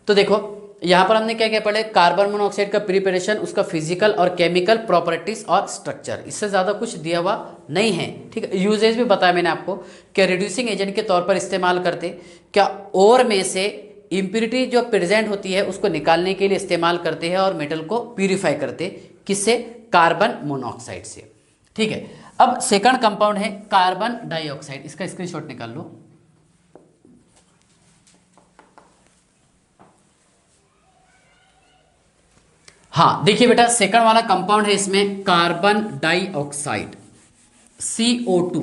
तो देखो यहाँ पर हमने क्या क्या पढ़े, कार्बन मोनोऑक्साइड का प्रिपरेशन, उसका फिजिकल और केमिकल प्रॉपर्टीज और स्ट्रक्चर, इससे ज़्यादा कुछ दिया हुआ नहीं है, ठीक है। यूजेज भी बताया मैंने आपको, क्या रिड्यूसिंग एजेंट के तौर पर इस्तेमाल करते, क्या ओर में से इम्प्योरिटी जो प्रेजेंट होती है उसको निकालने के लिए इस्तेमाल करते हैं, और मेटल को प्यूरिफाई करते, किससे? कार्बन मोनोऑक्साइड से, ठीक है। अब सेकंड कंपाउंड है कार्बन डाइऑक्साइड, इसका स्क्रीनशॉट निकाल लो। हाँ देखिए बेटा, सेकंड वाला कंपाउंड है इसमें carbon dioxide, CO2,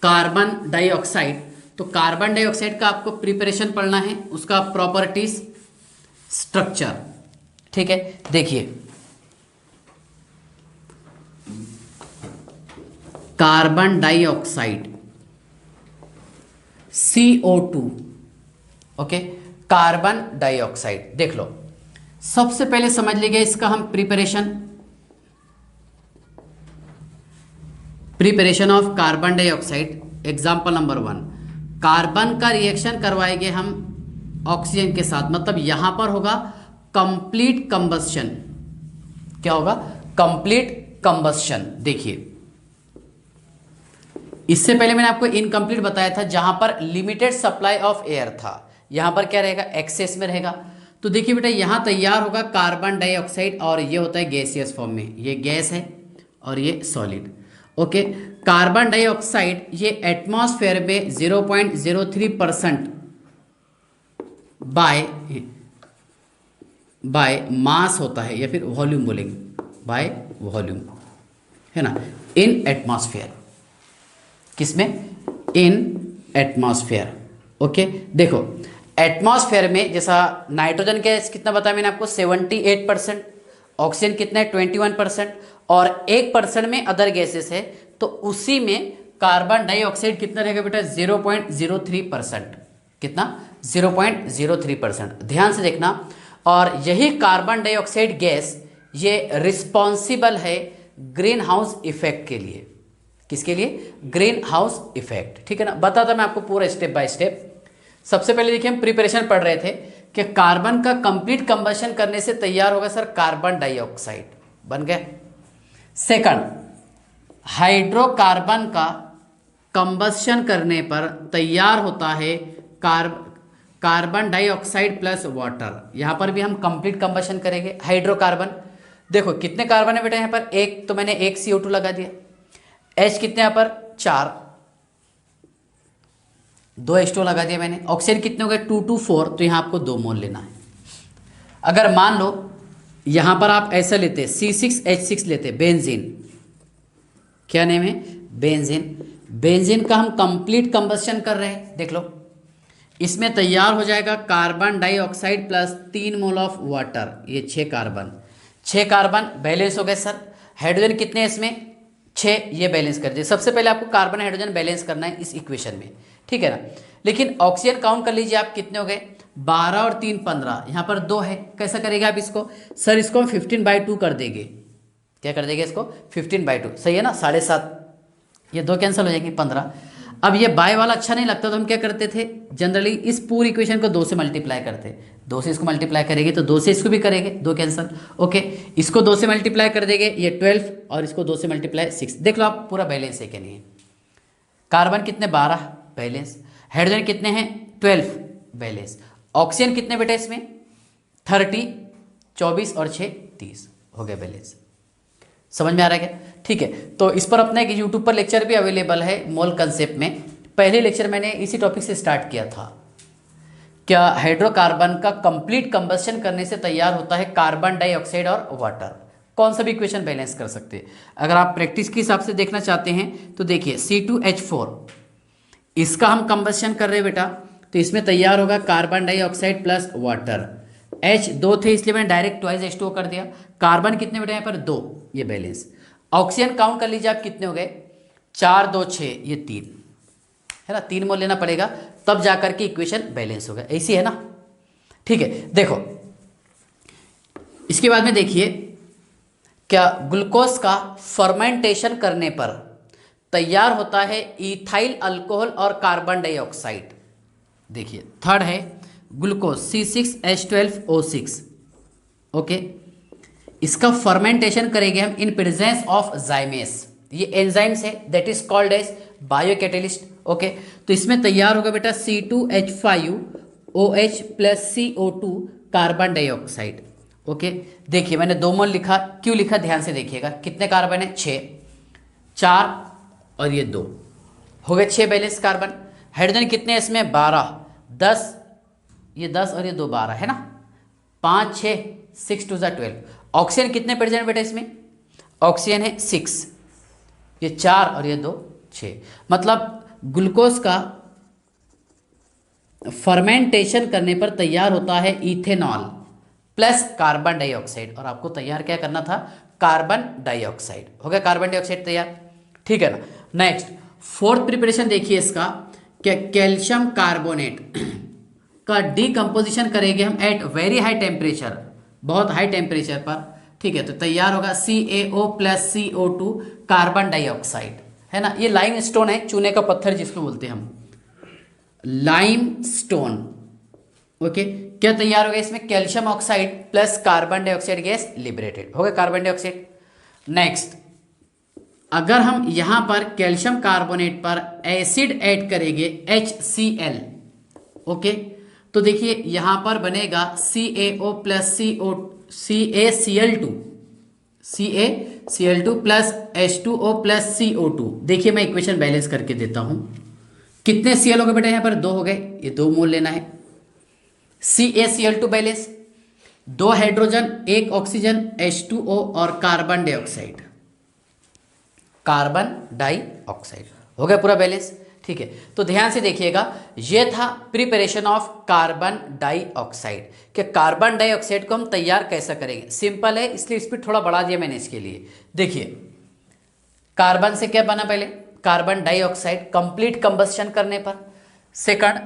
carbon dioxide. तो कार्बन डाइऑक्साइड का आपको प्रिपरेशन पढ़ना है, उसका प्रॉपर्टीज, स्ट्रक्चर, ठीक है। देखिए carbon dioxide CO2, okay, carbon dioxide. देख लो, सबसे पहले समझ लीजिए इसका हम preparation of carbon dioxide. Example number 1, carbon का रिएक्शन करवाएंगे हम ऑक्सीजन के साथ, मतलब यहां पर होगा कंप्लीट कंबस्शन। क्या होगा? Complete combustion. देखिए इससे पहले मैंने आपको इनकम्प्लीट बताया था, जहां पर लिमिटेड सप्लाई ऑफ एयर था, यहां पर क्या रहेगा? एक्सेस में रहेगा। तो देखिए बेटा, यहां तैयार होगा कार्बन डाइऑक्साइड, और ये होता है गैसियस फॉर्म में, ये गैस है और ये सॉलिड, ओके। कार्बन डाइऑक्साइड ये एटमॉस्फेयर में 0.03% बाय मास होता है, या फिर वॉल्यूम बोलेंगे, बाय वॉल्यूम, है ना, इन एटमॉस्फेयर। किसमें? इन एटमॉस्फेयर, ओके। देखो एटमॉस्फेयर में जैसा नाइट्रोजन गैस कितना बताया मैंने आपको, 78%, ऑक्सीजन कितना है? 21%, और 1% में अदर गैसेस है। तो उसी में कार्बन डाइऑक्साइड कितना रहेगा बेटा? 0.03%। कितना? 0.03%। ध्यान से देखना। और यही कार्बन डाइऑक्साइड गैस ये रिस्पॉन्सिबल है ग्रीन हाउस इफेक्ट के लिए। किसके लिए? ग्रीन हाउस इफेक्ट, ठीक है ना। बताता मैं आपको पूरा स्टेप बाय स्टेप। सबसे पहले देखिए, हम प्रिपरेशन पढ़ रहे थे कि कार्बन का कंप्लीट कंबशन करने से तैयार होगा सर कार्बन डाइऑक्साइड, बन गया। सेकंड, हाइड्रोकार्बन का कंबशन करने पर तैयार होता है कार्बन डाइऑक्साइड प्लस वाटर। यहां पर भी हम कंप्लीट कंबशन करेंगे हाइड्रोकार्बन। देखो कितने कार्बन है बेटा यहां पर? एक, तो मैंने एक CO2 लगा दिया। H कितने यहां पर? 4, 2 H2 लगा दिया मैंने। ऑक्सीजन कितने हो गए? 2 2 4, तो यहां आपको 2 मोल लेना है। अगर मान लो यहां पर आप ऐसा लेते C6H6 लेते, बेंजीन, क्या नेम है? बेंजीन। बेंजीन का हम कंप्लीट कंबशन कर रहे हैं, देख लो। इसमें तैयार हो जाएगा carbon dioxide plus 3 mole of water, ये 6 कार्बन। 6 कार्बन बैलेंस हो गए सर। हाइड्रोजन कितने हैं इसमें? 6, ये बैलेंस कर दिए। सबसे पहले आपको कार्बन हाइड्रोजन बैलेंस करना है इस इक्वेशन में, ठीक है ना। लेकिन ऑक्सीजन काउंट कर लीजिए आप, कितने हो गए? 12 और 3 15, यहाँ पर 2 है। कैसा करेगा आप इसको? सर इसको हम 15/2 कर देंगे। क्या कर देंगे इसको? 15/2, सही है ना, 7.5। ये 2 कैंसिल हो जाएंगे, 15। अब ये बाय वाला अच्छा नहीं लगता तो हम क्या करते थे? जनरली इस पूरी इक्वेशन को 2 से मल्टीप्लाई करते। 2 से इसको मल्टीप्लाई करेंगे तो 2 से इसको भी करेंगे, 2 कैंसिल, ओके। इसको 2 से मल्टीप्लाई कर देंगे, ये 12, और इसको 2 से मल्टीप्लाई 6। देख लो आप पूरा बैलेंस है क्या नहीं है। कार्बन कितने? 12 बैलेंस। हाइड्रोजन कितने हैं? 12 बैलेंस। ऑक्सीजन कितने बेटा इसमें? 30, 24 और 6 30, हो गया बैलेंस। समझ में आ रहा है क्या? ठीक है, तो इस पर अपना एक यूट्यूब पर लेक्चर भी अवेलेबल है मोल कंसेप्ट में। पहले लेक्चर मैंने इसी टॉपिक से स्टार्ट किया था। क्या हाइड्रोकार्बन का कंप्लीट कंबस्शन करने से तैयार होता है कार्बन डाइऑक्साइड और वाटर, कौन सा भी इक्वेशन बैलेंस कर सकते हैं। अगर आप प्रैक्टिस के हिसाब से देखना चाहते हैं तो देखिए C2H4, इसका हम कंबस्शन कर रहे हैं बेटा, तो इसमें तैयार होगा carbon dioxide plus water. H दो थे इसलिए मैंने डायरेक्ट ट्वाइस H2O कर दिया। कार्बन कितने बेटा यहाँ पर 2, ये बैलेंस। ऑक्सीजन काउंट कर लीजिए आप कितने हो गए, 4 2 6, ये 3 है ना, 3 मोल लेना पड़ेगा तब जाकर के इक्वेशन बैलेंस होगा, ऐसी है ना। ठीक है, देखो इसके बाद में देखिए, क्या ग्लूकोज का फर्मेंटेशन करने पर तैयार होता है इथाइल अल्कोहल और कार्बन डाइऑक्साइड। देखिए थर्ड है ग्लूकोज C6H12O6, ओके, इसका फर्मेंटेशन करेंगे हम इन प्रेजेंस ऑफ जाइमेस, ये एंजाइम्स है that is called as biocatalyst. Okay, तो इसमें तैयार होगा बेटा C2H5OH plus CO2 carbon dioxide. Okay, देखिए मैंने 2 मोल लिखा, क्यों लिखा ध्यान से देखिएगा, कितने कार्बन है 6, 4 और ये 2, हो गए 6 बैलेंस कार्बन। हाइड्रोजन कितने हैं इसमें 12, 10, ये 10 और ये 2 12 है ना, 5 6 6 2 12। ऑक्सीजन कितने प्रेजेंट बेटा इसमें, ऑक्सीजन है 6, ये 4 और ये 2 6। मतलब ग्लूकोज का फर्मेंटेशन करने पर तैयार होता है इथेनॉल प्लस कार्बन डाइऑक्साइड, और आपको तैयार क्या करना था, कार्बन डाइऑक्साइड। हो गया कार्बन डाइऑक्साइड तैयार, ठीक है ना। नेक्स्ट फोर्थ प्रिपरेशन देखिए इसका, क्या कैल्शियम कार्बोनेट का डीकम्पोजिशन करेंगे हम एट वेरी हाई टेम्परेचर, बहुत हाई टेम्परेचर पर, ठीक है, तो तैयार होगा CaO plus CO2 carbon dioxide, है ना। ये लाइम स्टोन है, चूने का पत्थर जिसको बोलते हैं हम, लाइम स्टोन। ओके, क्या तैयार होगा इसमें, calcium oxide plus carbon dioxide gas liberated, हो गया कार्बन डाइऑक्साइड। नेक्स्ट अगर हम यहां पर कैल्शियम कार्बोनेट पर एसिड ऐड करेंगे HCl, ओके, तो देखिए यहां पर बनेगा CaO plus CaCl2 plus H2O plus CO2। देखिए मैं इक्वेशन बैलेंस करके देता हूं, कितने Cl हो गए बेटा यहाँ पर 2 हो गए, ये 2 मोल लेना है। CaCl2 balance, 2 hydrogen 1 oxygen H2O और कार्बन डाइऑक्साइड, कार्बन डाइऑक्साइड, हो गया पूरा बैलेंस, ठीक है। तो ध्यान से देखिएगा, ये था प्रिपरेशन ऑफ कार्बन डाइऑक्साइड। कि कार्बन डाइऑक्साइड को हम तैयार कैसा करेंगे, सिंपल है इसलिए इस पर थोड़ा बढ़ा दिया मैंने इसके लिए। देखिए कार्बन से क्या बना, पहले कार्बन डाइऑक्साइड कंप्लीट कंबस्शन करने पर। सेकंड,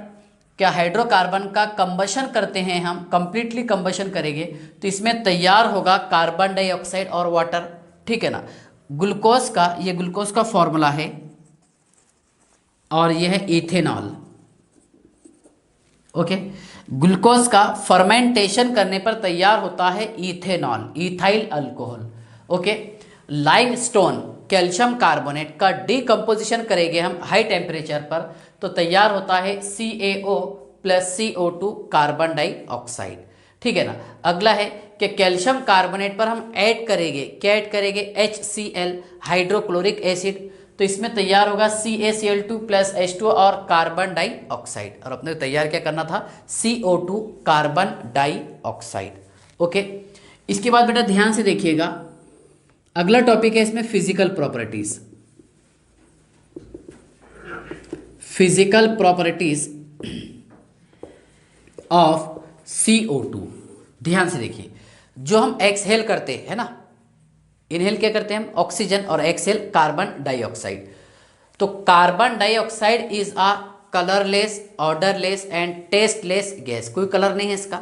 क्या हाइड्रोकार्बन का कंबशन करते हैं हम, कंप्लीटली कंबशन करेंगे तो इसमें तैयार होगा कार्बन डाइऑक्साइड और वाटर, ठीक है ना। ग्लूकोज का, ये ग्लूकोज का फॉर्मूला है और यह है इथेनॉल। ओके, ग्लूकोज का फर्मेंटेशन करने पर तैयार होता है ethanol, ethyl alcohol. Okay, limestone calcium carbonate का डीकम्पोजिशन करेंगे हम हाई टेम्परेचर पर तो तैयार होता है CaO plus CO2 carbon dioxide, ठीक है ना। अगला है कि कैल्शियम कार्बोनेट पर हम ऐड करेंगे, क्या ऐड करेंगे, HCl हाइड्रोक्लोरिक एसिड, तो इसमें तैयार होगा CaCl2 प्लस H2O और कार्बन डाइऑक्साइड, और अपने तैयार क्या करना था, CO2 कार्बन डाइऑक्साइड। ओके, इसके बाद बेटा ध्यान से देखिएगा, अगला टॉपिक है इसमें physical properties. Physical properties of CO2, ध्यान से देखिए, जो हम एक्सहेल करते हैं ना, इनहेल क्या करते हैं हम, ऑक्सीजन, और एक्सहेल कार्बन डाइऑक्साइड। तो carbon dioxide is a colourless, odourless and tasteless gas, कोई कलर नहीं है इसका,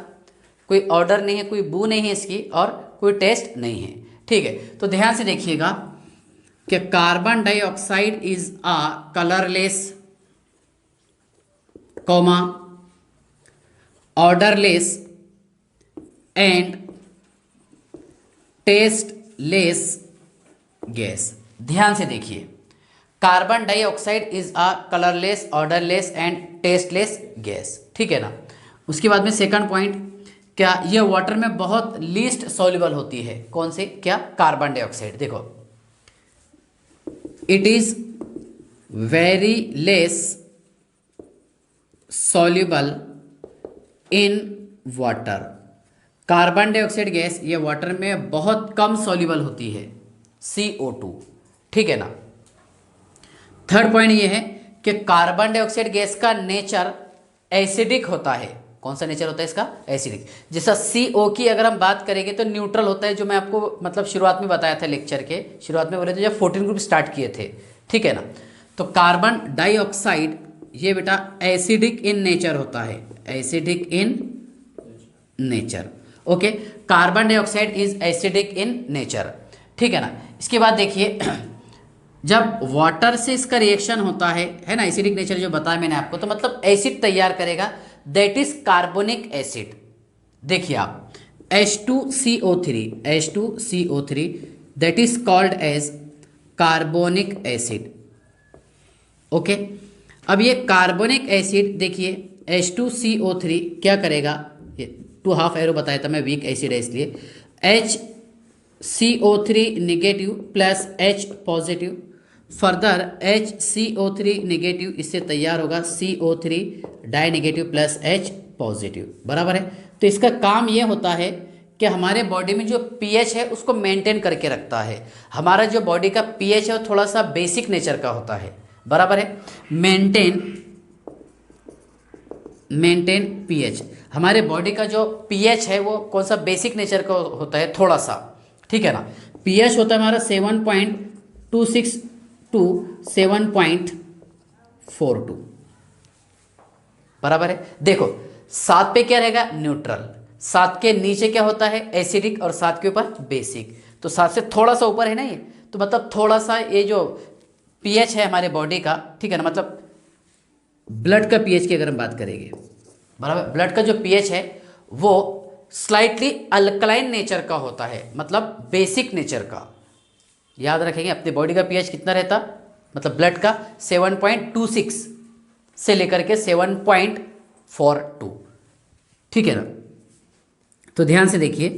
कोई ऑर्डर नहीं है, कोई बू नहीं है इसकी, और कोई टेस्ट नहीं है, ठीक है। तो ध्यान से देखिएगा कि carbon dioxide is a colourless, comma, odourless and tasteless gas. ध्यान से देखिए, carbon dioxide is a colourless, odourless and tasteless gas, ठीक है ना। उसके बाद में सेकंड पॉइंट, क्या ये वाटर में बहुत लीस्ट सॉल्युबल होती है? कौन से? क्या? Carbon dioxide. देखो, it is very less soluble in water. Carbon dioxide gas ये वाटर में बहुत कम सॉल्युबल होती है, CO2, ठीक है ना। थर्ड पॉइंट ये है कि कार्बन डाइऑक्साइड गैस का नेचर एसिडिक होता है। कौन सा नेचर होता है इसका? एसिडिक। जैसा CO की अगर हम बात करेंगे तो न्यूट्रल होता है, जो मैं आपको मतलब शुरुआत में बताया था, लेक्चर के शुरुआत में बोले थे जब 14 ग्रुप स्टार्ट किए थे, ठीक है ना। तो कार्बन डाइऑक्साइड ये बेटा एसिडिक इन नेचर होता है, acidic in nature. Okay, carbon dioxide is acidic in nature, ठीक है ना। इसके बाद देखिए, जब वाटर से इसका रिएक्शन होता है ना, एसिडिक नेचर जो बताया मैंने आपको, तो मतलब एसिड तैयार करेगा, दैट इज कार्बोनिक एसिड। देखिए आप, H2CO3 that is called as carbonic acid. Okay, अब ये कार्बोनिक एसिड देखिए, H2CO3 क्या करेगा, ये 2 हाफ एरो बताया था मैं, वीक एसिड है इसलिए, HCO3 negative plus H positive, further HCO3 negative, इससे तैयार होगा CO3 die negative plus H positive, बराबर है। तो इसका काम ये होता है कि हमारे बॉडी में जो pH है उसको मेंटेन करके रखता है। हमारा जो बॉडी का pH है वो थोड़ा सा बेसिक नेचर का होता है, बराबर है। मेंटेन pH, हमारे बॉडी का जो pH है वो कौन सा? बेसिक नेचर का होता है थोड़ा सा, ठीक है ना। pH होता है हमारा 7.26 टू 7.42, बराबर है। देखो 7 पे क्या रहेगा? न्यूट्रल। 7 के नीचे क्या होता है? एसिडिक, और 7 के ऊपर बेसिक। तो 7 से थोड़ा सा ऊपर है ना ये, तो मतलब थोड़ा सा ये जो pH है हमारे बॉडी का, ठीक है ना, मतलब ब्लड का pH की अगर हम बात करेंगे, बराबर, ब्लड का जो pH है वो स्लाइटली अल्कलाइन नेचर का होता है, मतलब बेसिक नेचर का। याद रखेंगे अपने बॉडी का pH कितना रहता, मतलब ब्लड का 7.26 से लेकर के 7.42, ठीक है ना। तो ध्यान से देखिए,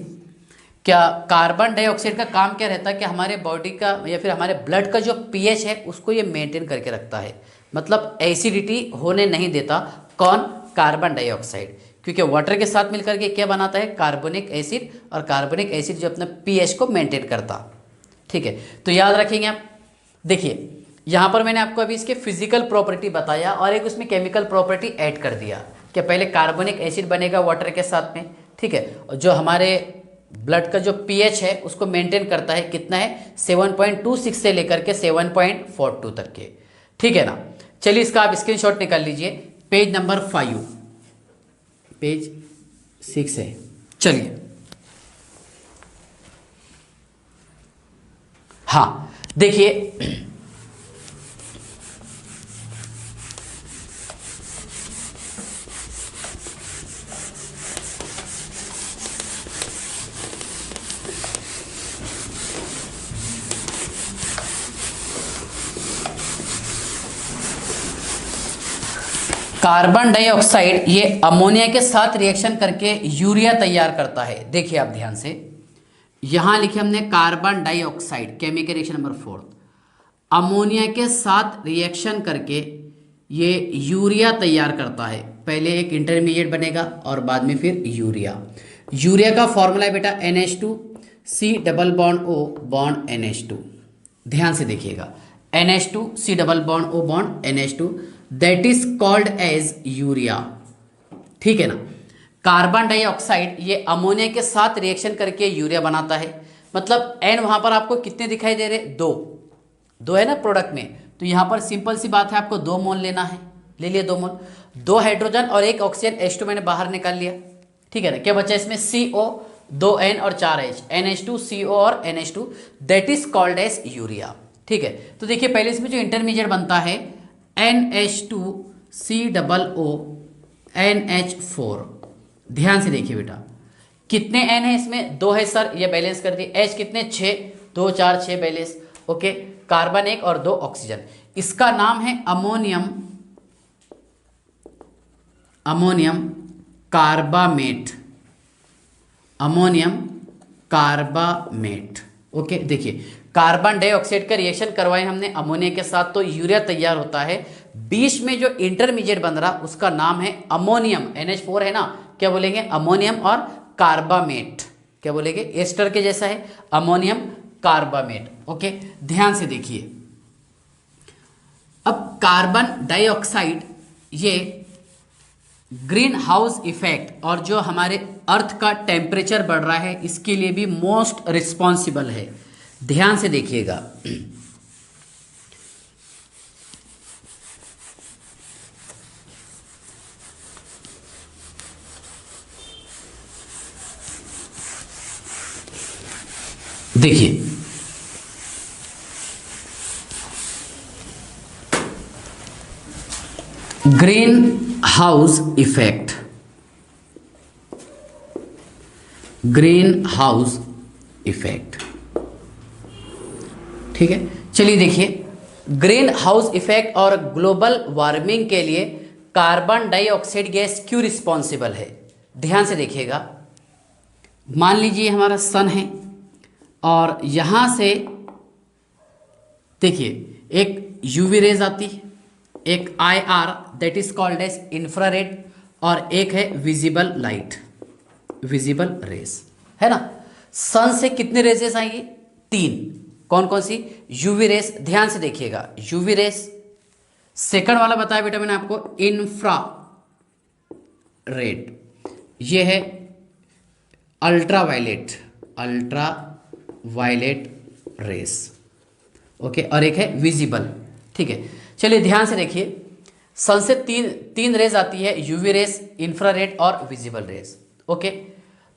क्या कार्बन डाइऑक्साइड का काम क्या रहता है कि हमारे बॉडी का या फिर हमारे ब्लड का जो pH है उसको ये मेंटेन करके रखता है, मतलब एसिडिटी होने नहीं देता। कौन? कार्बन डाइऑक्साइड, क्योंकि वाटर के साथ मिलकर के क्या बनाता है? कार्बोनिक एसिड, और कार्बोनिक एसिड जो अपना pH को मेंटेन करता, ठीक है। तो याद रखेंगे आप। देखिए यहाँ पर मैंने आपको अभी इसके फिजिकल प्रॉपर्टी बताया और एक उसमें केमिकल प्रॉपर्टी ऐड कर दिया कि पहले कार्बोनिक एसिड बनेगा वाटर के साथ में, ठीक है, और जो हमारे ब्लड का जो pH है उसको मेंटेन करता है, कितना है? 7.26 से लेकर के 7.42 तक के, ठीक है ना। चलिए इसका आप स्क्रीनशॉट निकाल लीजिए, पेज नंबर 5, पेज 6 है। चलिए, हाँ देखिए, कार्बन डाइऑक्साइड ये अमोनिया के साथ रिएक्शन करके यूरिया तैयार करता है। देखिए आप ध्यान से, यहां लिखे हमने carbon dioxide, chemical reaction number 4, ammonia के साथ रिएक्शन करके ये यूरिया तैयार करता है। पहले एक इंटरमीडिएट बनेगा और बाद में फिर यूरिया। यूरिया का फॉर्मूला है बेटा NH2 C double bond O bond NH2। ध्यान से देखिएगा, NH2 C double bond O bond NH2, that is called as urea, ठीक है ना। कार्बन डाइऑक्साइड ये अमोनिया के साथ रिएक्शन करके यूरिया बनाता है, मतलब N वहां पर आपको कितने दिखाई दे रहे? 2 है ना प्रोडक्ट में, तो यहां पर सिंपल सी बात है, आपको 2 मोल लेना है, ले लिए 2 मोल, 2 हाइड्रोजन और 1 ऑक्सीजन, H2 मैंने बाहर निकाल लिया, ठीक है ना। क्या बचा इसमें? CO, 2 N और 4 H, NH2 CO और NH2, that is called as urea, ठीक है। तो देखिए पहले इसमें जो इंटरमीडिएट बनता है NH2 C double O NH4, ध्यान से देखिए बेटा, कितने N है इसमें? 2 है सर, ये बैलेंस कर दिए। H कितने? 6, 2 4 6 बैलेंस, ओके। कार्बन 1 और 2 ऑक्सीजन, इसका नाम है ammonium carbamate, ammonium carbamate. Okay, देखिए कार्बन डाइऑक्साइड का रिएक्शन करवाए हमने अमोनिया के साथ तो यूरिया तैयार होता है। बीच में जो इंटरमीडिएट बन रहा उसका नाम है अमोनियम, NH4 है ना, क्या बोलेंगे अमोनियम और कार्बामेट, क्या बोलेंगे एस्टर के जैसा है अमोनियम कार्बामेट। ओके, ध्यान से देखिए, अब कार्बन डाइऑक्साइड ये ग्रीन हाउस इफेक्ट और जो हमारे अर्थ का टेम्परेचर बढ़ रहा है इसके लिए भी मोस्ट रिस्पॉन्सिबल है। ध्यान से देखिएगा, देखिए green house effect, green house effect, ठीक है। चलिए देखिए, ग्रीन हाउस इफेक्ट और ग्लोबल वार्मिंग के लिए कार्बन डाइऑक्साइड गैस क्यों रिस्पॉन्सिबल है। ध्यान से देखिएगा, मान लीजिए हमारा सन है और यहाँ से देखिए एक यूवी रेज आती है, एक IR that is called as infrared और एक है विजिबल लाइट, विजिबल रेस, है ना। सन से कितने रेजेस आएंगी, 3, कौन कौन सी, यूवी रेस। ध्यान से देखिएगा, यूवी रेस, सेकंड वाला बताया बेटा मैंने आपको इंफ्रा रेड, ये है ultraviolet, ultraviolet rays, okay, और एक है विजिबल, ठीक है। चलिए ध्यान से देखिए, सन से तीन रेज आती है, यूवी रेस, इंफ्रारेड और विजिबल रेस, ओके।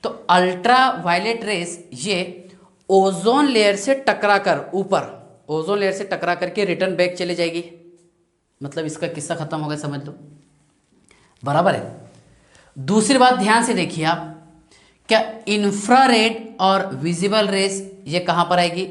तो अल्ट्रा वायलेट रेस ये ओजोन लेयर से टकरा कर ऊपर, ओजोन लेयर से टकरा करके रिटर्न बैक चले जाएगी, मतलब इसका किस्सा खत्म हो गया, समझ लो, बराबर है। दूसरी बात ध्यान से देखिए आप, क्या इंफ्रारेड और विजिबल रेस ये कहाँ पर आएगी,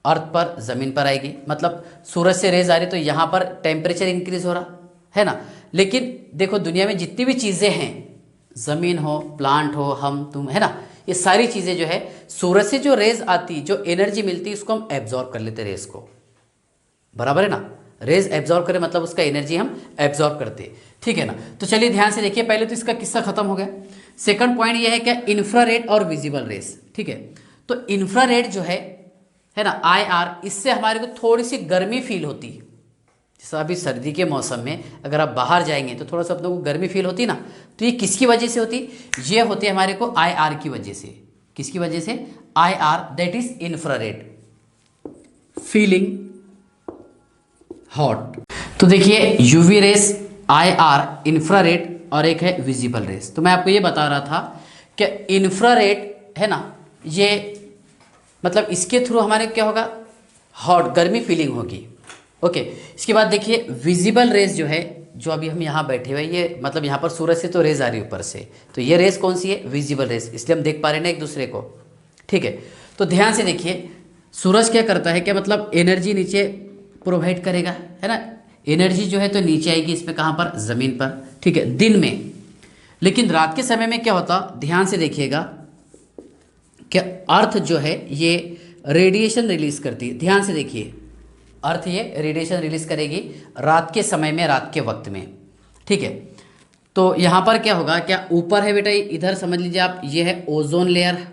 अर्थ पर, ज़मीन पर आएगी, मतलब सूरज से रेज आ रही तो यहाँ पर टेम्परेचर इंक्रीज हो रहा है ना। लेकिन देखो दुनिया में जितनी भी चीज़ें हैं, ज़मीन हो, प्लांट हो, हम तुम, है ना, ये सारी चीज़ें जो है सूरज से जो रेज आती, जो एनर्जी मिलती, उसको हम एब्जॉर्ब कर लेते रेज को, बराबर है ना। रेज एब्जॉर्ब करें मतलब उसका एनर्जी हम एब्जॉर्ब करते, ठीक है ना। तो चलिए ध्यान से देखिए, पहले तो इसका किस्सा खत्म हो गया। सेकंड पॉइंट ये है क्या, इंफ्रारेड और विजिबल रेस, ठीक है। तो इंफ्रारेड जो है ना IR, इससे हमारे को थोड़ी सी गर्मी फील होती है, जैसे अभी सर्दी के मौसम में अगर आप बाहर जाएंगे तो थोड़ा सा अपने को गर्मी फील होती है ना, तो ये किसकी वजह से होती, ये होती है हमारे को IR की वजह से। किसकी वजह से, IR that is infrared, feeling hot. तो देखिए यूवी रेस, IR, इंफ्रारेड और एक है विजिबल रेस। तो मैं आपको ये बता रहा था कि इंफ्रारेड है ना, ये मतलब इसके थ्रू हमारे क्या होगा, हॉट, गर्मी फीलिंग होगी, ओके। इसके बाद देखिए विजिबल रेस जो है, जो अभी हम यहाँ बैठे हुए, ये मतलब यहाँ पर सूरज से तो रेज आ रही है ऊपर से, तो ये रेस कौन सी है, विजिबल रेस, इसलिए हम देख पा रहे हैं ना एक दूसरे को, ठीक है। तो ध्यान से देखिए, सूरज क्या करता है, क्या मतलब एनर्जी नीचे प्रोवाइड करेगा, है ना, एनर्जी जो है तो नीचे आएगी इसमें, कहाँ पर, ज़मीन पर, ठीक है, दिन में। लेकिन रात के समय में क्या होता, ध्यान से देखिएगा, कि अर्थ जो है ये रेडिएशन रिलीज करती है। ध्यान से देखिए, अर्थ ये रेडिएशन रिलीज करेगी रात के समय में, रात के वक्त में, ठीक है। तो यहाँ पर क्या होगा, क्या ऊपर है बेटा, इधर समझ लीजिए आप, ये है ओजोन लेयर,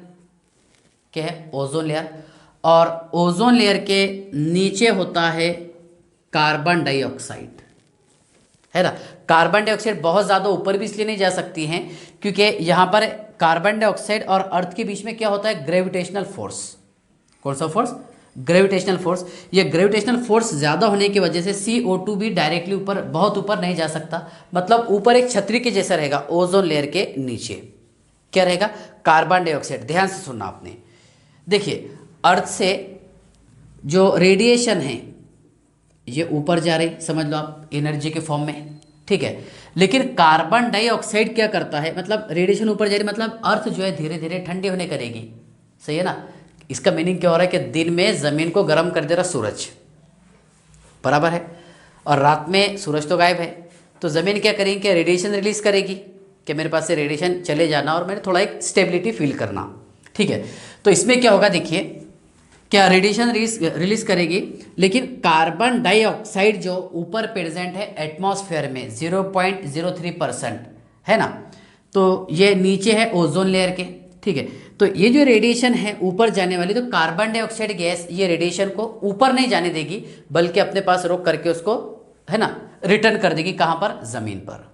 क्या है, ओजोन लेयर, और ओजोन लेयर के नीचे होता है कार्बन डाइऑक्साइड, है ना। कार्बन डाइऑक्साइड बहुत ज़्यादा ऊपर भी इसलिए नहीं जा सकती हैं क्योंकि यहाँ पर कार्बन डाइऑक्साइड और अर्थ के बीच में क्या होता है, ग्रेविटेशनल फोर्स। कौन सा फोर्स, ग्रेविटेशनल फोर्स। ये ग्रेविटेशनल फोर्स ज़्यादा होने की वजह से CO2 भी डायरेक्टली ऊपर, बहुत ऊपर नहीं जा सकता, मतलब ऊपर एक छतरी के जैसा रहेगा, ओजोन लेयर के नीचे क्या रहेगा, कार्बन डाइऑक्साइड। ध्यान से सुनना आपने, देखिए अर्थ से जो रेडिएशन है ये ऊपर जा रही, समझ लो आप, एनर्जी के फॉर्म में, ठीक है। लेकिन कार्बन डाइऑक्साइड क्या करता है, मतलब रेडिएशन ऊपर जा रही, मतलब अर्थ जो है धीरे धीरे ठंडी होने करेगी, सही है ना। इसका मीनिंग क्या हो रहा है कि दिन में ज़मीन को गर्म कर दे रहा सूरज, बराबर है, और रात में सूरज तो गायब है, तो ज़मीन क्या करेगी, क्या रेडिएशन रिलीज करेगी, कि मेरे पास से रेडिएशन चले जाना और मैंने थोड़ा एक स्टेबिलिटी फील करना, ठीक है। तो इसमें क्या होगा देखिए, क्या रेडिएशन रिलीज करेगी, लेकिन कार्बन डाइऑक्साइड जो ऊपर प्रेजेंट है एटमॉस्फेयर में 0.03% है ना, तो ये नीचे है ओजोन लेयर के, ठीक है। तो ये जो रेडिएशन है ऊपर जाने वाली, तो कार्बन डाइऑक्साइड गैस ये रेडिएशन को ऊपर नहीं जाने देगी, बल्कि अपने पास रोक करके उसको है ना रिटर्न कर देगी। कहाँ पर? ज़मीन पर।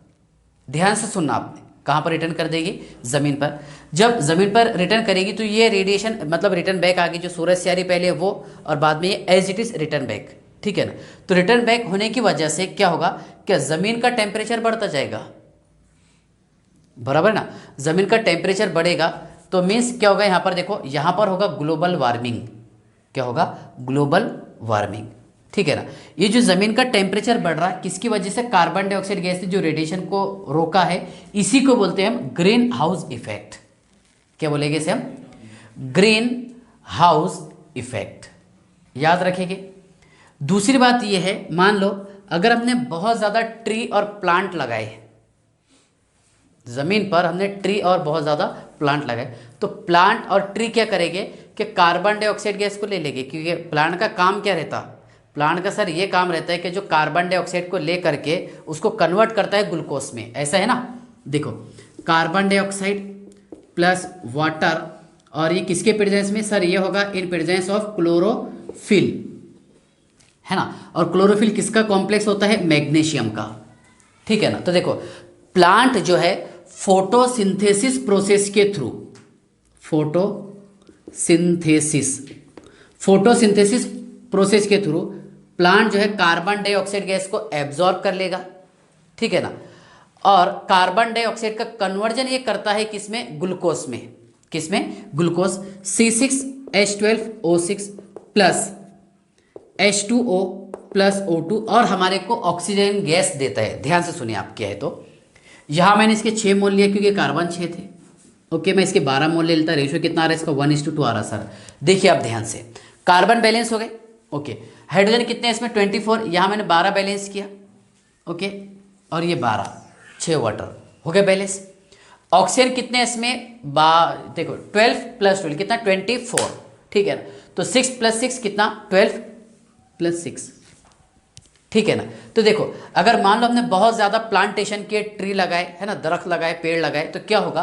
ध्यान से सुनना आपने, कहाँ पर रिटर्न कर देगी? ज़मीन पर। जब ज़मीन पर रिटर्न करेगी तो ये रेडिएशन मतलब रिटर्न बैक आ गई, जो सूरज से आ रही पहले वो, और बाद में ये as it is return back, ठीक है ना। तो रिटर्न बैक होने की वजह से क्या होगा, क्या ज़मीन का टेम्परेचर बढ़ता जाएगा, बराबर ना। ज़मीन का टेम्परेचर बढ़ेगा तो मीन्स क्या होगा, यहाँ पर देखो, यहाँ पर होगा ग्लोबल वार्मिंग। क्या होगा? ग्लोबल वार्मिंग, ठीक है ना। ये जो ज़मीन का टेम्परेचर बढ़ रहा है किसकी वजह से? कार्बन डाइऑक्साइड गैस ने जो रेडिएशन को रोका है, इसी को बोलते हैं हम ग्रीन हाउस इफेक्ट। क्या बोलेंगे इसे हम? Green house effect. याद रखेंगे। दूसरी बात ये है, मान लो अगर हमने बहुत ज़्यादा ट्री और प्लांट लगाए, ज़मीन पर हमने ट्री और बहुत ज़्यादा प्लांट लगाए, तो प्लांट और ट्री क्या करेंगे कि कार्बन डाइऑक्साइड गैस को ले लेंगे, क्योंकि प्लांट का काम क्या रहता? प्लांट का सर ये काम रहता है कि जो कार्बन डाइऑक्साइड को ले करके उसको कन्वर्ट करता है ग्लूकोज में, ऐसा है ना। देखो, कार्बन डाइऑक्साइड प्लस वाटर, और ये किसके प्रेजेंस में? सर ये होगा इन प्रेजेंस ऑफ क्लोरोफिल, है ना। और क्लोरोफिल किसका कॉम्प्लेक्स होता है? मैग्नीशियम का, ठीक है ना। तो देखो, प्लांट जो है फोटोसिंथेसिस प्रोसेस के थ्रू, फोटोसिंथेसिस प्रोसेस के थ्रू प्लांट जो है कार्बन डाइऑक्साइड गैस को एब्जॉर्ब कर लेगा, ठीक है ना। और कार्बन डाइऑक्साइड का कन्वर्जन ये करता है किसमें? ग्लूकोज में। किसमें? Glucose. C6H12O6 plus H2O plus O2, और हमारे को ऑक्सीजन गैस देता है। ध्यान से सुनिए आप, क्या है तो यहाँ मैंने इसके 6 मोल लिए क्योंकि कार्बन 6 थे, ओके। मैं इसके 12 मोल ले लेता, रेशियो कितना आ रहा है इसका? 1:2 आ रहा सर। देखिए आप ध्यान से, कार्बन बैलेंस हो गए, ओके। हाइड्रोजन कितने हैं इसमें? 24, यहाँ मैंने 12 बैलेंस किया, ओके। और ये 12, 6 वाटर हो गए बैलेंस। ऑक्सीजन कितने हैं इसमें? देखो 12 + 12 कितना? 24, ठीक है ना। तो 6 + 6 कितना? 12 + 6, ठीक है ना। तो देखो, अगर मान लो हमने बहुत ज़्यादा प्लांटेशन के ट्री लगाए, है ना, दरख्त लगाए, पेड़ लगाए, तो क्या होगा,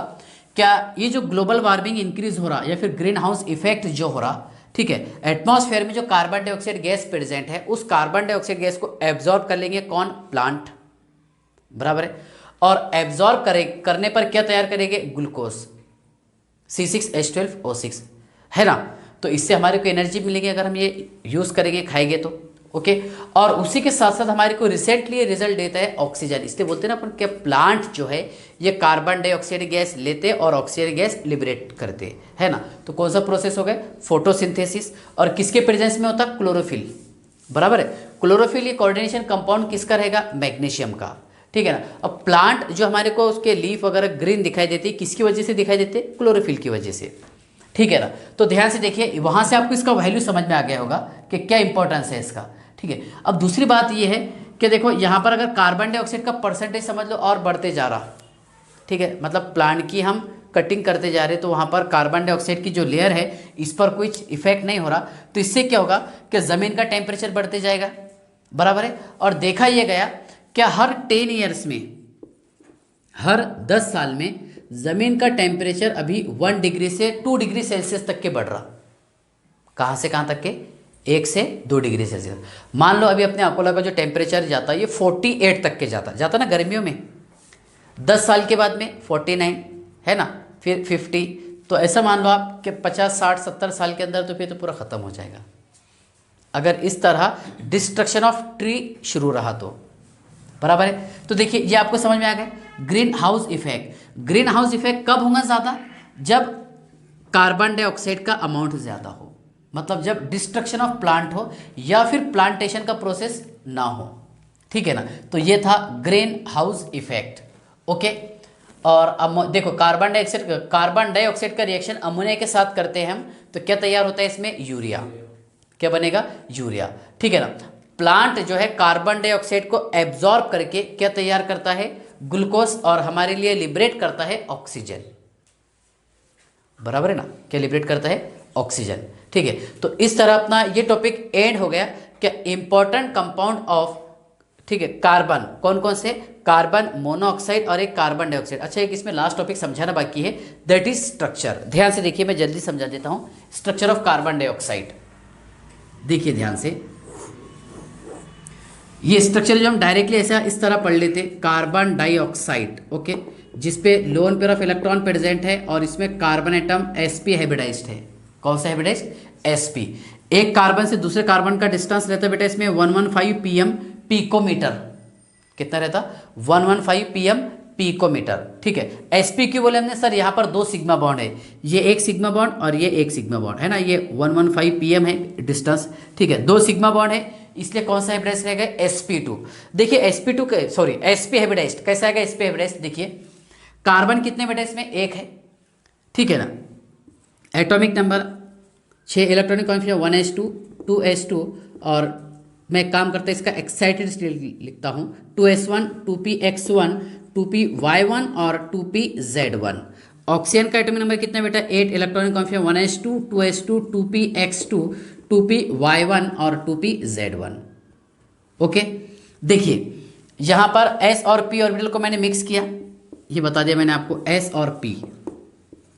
क्या ये जो ग्लोबल वार्मिंग इंक्रीज हो रहा या फिर ग्रीन हाउस इफेक्ट जो हो रहा, ठीक है, एटमॉस्फेयर में जो कार्बन डाइऑक्साइड गैस प्रेजेंट है, उस कार्बन डाइऑक्साइड गैस को एब्जॉर्ब कर लेंगे कौन? प्लांट, बराबर है। और एब्जॉर्ब करने पर क्या तैयार करेंगे? ग्लूकोज, C6H12O6, है ना। तो इससे हमारे को एनर्जी मिलेगी अगर हम ये यूज़ करेंगे, खाएंगे तो, ओके। और उसी के साथ साथ हमारे को रिसेंटली रिजल्ट देता है ऑक्सीजन। इसलिए बोलते हैं ना अपन, क्या प्लांट जो है ये कार्बन डाइऑक्साइड गैस लेते और ऑक्सीजन गैस लिबरेट करते, है ना। तो कौन सा प्रोसेस हो गया? फोटोसिंथेसिस। और किसके प्रेजेंस में होता? क्लोरोफिल, बराबर है। क्लोरोफिल ये कोऑर्डिनेशन कंपाउंड किसका रहेगा? मैग्नीशियम का, ठीक है ना। अब प्लांट जो हमारे को उसके लीफ वगैरह ग्रीन दिखाई देती है, किसकी वजह से दिखाई देते? क्लोरोफिल की वजह से, ठीक है ना। तो ध्यान से देखिए, वहाँ से आपको इसका वैल्यू समझ में आ गया होगा कि क्या इंपॉर्टेंस है इसका, ठीक है। अब दूसरी बात ये है कि देखो, यहाँ पर अगर कार्बन डाइऑक्साइड का परसेंटेज समझ लो और बढ़ते जा रहा, ठीक है, मतलब प्लांट की हम कटिंग करते जा रहे, तो वहाँ पर कार्बन डाइऑक्साइड की जो लेयर है इस पर कोई इफेक्ट नहीं हो रहा, तो इससे क्या होगा कि ज़मीन का टेम्परेचर बढ़ते जाएगा, बराबर है। और देखा यह गया क्या हर 10 ईयर्स में, हर 10 साल में ज़मीन का टेम्परेचर अभी 1 डिग्री से 2 डिग्री सेल्सियस तक के बढ़ रहा। कहाँ से कहाँ तक के? 1 से 2 डिग्री सेल्सियस। मान लो अभी अपने अकोला का जो टेम्परेचर जाता है ये 48 तक के जाता ना गर्मियों में, 10 साल के बाद में 49, है ना, फिर 50। तो ऐसा मान लो आप कि 50, 60, 70 साल के अंदर तो फिर तो पूरा ख़त्म हो जाएगा, अगर इस तरह डिस्ट्रक्शन ऑफ ट्री शुरू रहा तो, बराबर है। तो देखिए, ये आपको समझ में आ गया green house effect. Green house effect कब होगा ज़्यादा? जब कार्बन डाइऑक्साइड का अमाउंट ज़्यादा हो, मतलब जब डिस्ट्रक्शन ऑफ प्लांट हो या फिर प्लांटेशन का प्रोसेस ना हो, ठीक है ना। तो ये था ग्रीन हाउस इफेक्ट, ओके। और देखो, कार्बन डाइऑक्साइड का रिएक्शन अमोनिया के साथ करते हैं हम, तो क्या तैयार होता है इसमें? यूरिया। क्या बनेगा? यूरिया, ठीक है ना। प्लांट जो है कार्बन डाइऑक्साइड को एब्जॉर्ब करके क्या तैयार करता है? ग्लूकोज और हमारे लिए लिबरेट करता है ऑक्सीजन। बराबर है ना, क्या लिबरेट करता है? ऑक्सीजन। ठीक है, तो इस तरह अपना ये टॉपिक एंड हो गया। क्या इंपॉर्टेंट कंपाउंड ऑफ, ठीक है, कार्बन कौन कौन से? कार्बन मोनोऑक्साइड और एक कार्बन डाइऑक्साइड। अच्छा, एक इसमें लास्ट टॉपिक समझाना बाकी है, दैट इज स्ट्रक्चर। ध्यान से देखिए, मैं जल्दी समझा देता हूं। स्ट्रक्चर ऑफ कार्बन डाइऑक्साइड देखिए ध्यान से। ये स्ट्रक्चर जो हम डायरेक्टली ऐसा इस तरह पढ़ लेते, कार्बन डाइऑक्साइड, ओके, जिसपे lone pair of electron present है और इसमें कार्बन एटम sp हाइब्रिडाइज्ड है। कौन सा हाइब्रिडाइज्ड? sp। एक कार्बन से दूसरे कार्बन का डिस्टेंस रहता है बेटा इसमें 115 pm पिकोमीटर। कितना रहता? 115 pm पिकोमीटर। ठीक है, sp क्यों बोले हमने? सर यहाँ पर दो सिग्मा बॉन्ड है, ये एक सिग्मा बॉन्ड और ये एक सिग्मा बॉन्ड है ना, ये 115 pm है डिस्टेंस। ठीक है, दो सिग्मा बॉन्ड है, इसलिए कौन सा हाइब्रिडाइज्ड रहेगा? sp2। देखिए sp2 सॉरी sp हाइब्रिडाइज्ड कैसा आएगा? sp हाइब्रिडाइज्ड देखिए, कार्बन कितने बेटा इसमें? एक है, ठीक है ना। Atomic number 6, electronic configuration 1s2 2s2, और मैं एक काम करता इसका एक्साइटेड स्टेट लिखता हूँ 2s1 2px1 2py1 और 2pz1। ऑक्सीजन का एटॉमिक नंबर कितना बेटा? 8, electronic configuration 1s2 2s2 2px2 2py1 और 2pz1। ओके, देखिए यहाँ पर s और p ऑर्बिटल को मैंने मिक्स किया, ये बता दिया मैंने आपको, s और p,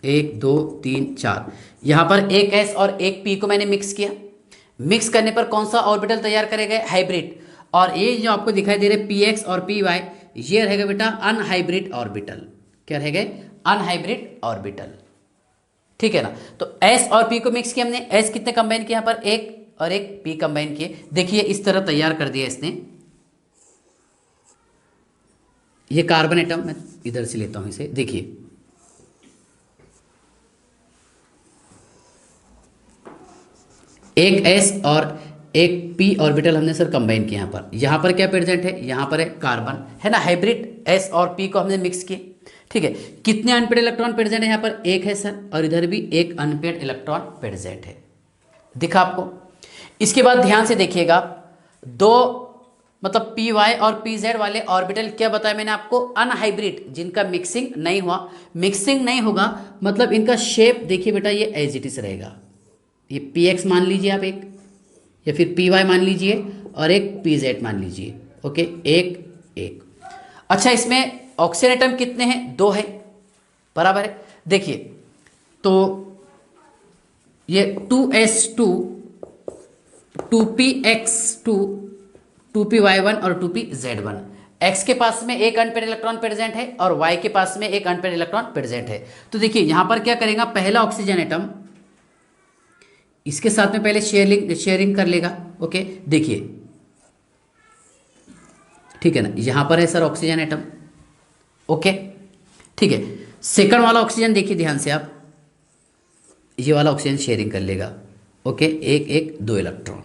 1 2 3 4, यहाँ पर एक s और एक p को मैंने मिक्स किया। मिक्स करने पर कौन सा ऑर्बिटल तैयार करेगा? हाइब्रिड। और ये जो आपको दिखाई दे रहे px और py, ये रहेगा बेटा अनहाइब्रिड ऑर्बिटल। क्या रहेगा? Unhybrid orbital. ठीक है ना। तो s और p को मिक्स किया हमने, s कितने कंबाइन किए यहाँ पर? एक, और एक p कंबाइन किए। देखिए इस तरह तैयार कर दिया इसने। ये कार्बन एटम, मैं इधर से लेता हूं इसे, देखिए एक s और एक p ऑर्बिटल हमने सर कंबाइन किया यहाँ पर क्या प्रेजेंट है? यहाँ पर है कार्बन, है ना, हाइब्रिड s और p को हमने मिक्स किए। ठीक है, कितने अनपेड इलेक्ट्रॉन प्रेजेंट है? यहाँ पर एक है सर, और इधर भी एक अनपेड इलेक्ट्रॉन प्रेजेंट है। दिखा आपको? इसके बाद ध्यान से देखिएगा, दो मतलब py और pz वाले ऑर्बिटल, क्या बताया मैंने आपको? अनहाइब्रिड, जिनका मिक्सिंग नहीं हुआ। मिक्सिंग नहीं होगा मतलब इनका शेप देखिए बेटा, ये एज इट इज रहेगा। ये px मान लीजिए आप एक, या फिर py मान लीजिए, और एक pz मान लीजिए। ओके, एक एक। अच्छा, इसमें ऑक्सीजन एटम कितने हैं? 2 है, बराबर है। देखिए तो ये 2s2 2px2 2py1 और 2pz1। x के पास में एक अनपेड इलेक्ट्रॉन प्रेजेंट है और y के पास में एक अनपेड इलेक्ट्रॉन प्रेजेंट है। तो देखिए यहां पर क्या करेगा? पहला ऑक्सीजन एटम इसके साथ में पहले शेयरिंग कर लेगा। ओके, देखिए, ठीक है ना, यहां पर है सर ऑक्सीजन एटम। ओके, ठीक है, सेकंड वाला ऑक्सीजन देखिए ध्यान से आप, ये वाला ऑक्सीजन शेयरिंग कर लेगा। ओके, एक एक 2 इलेक्ट्रॉन,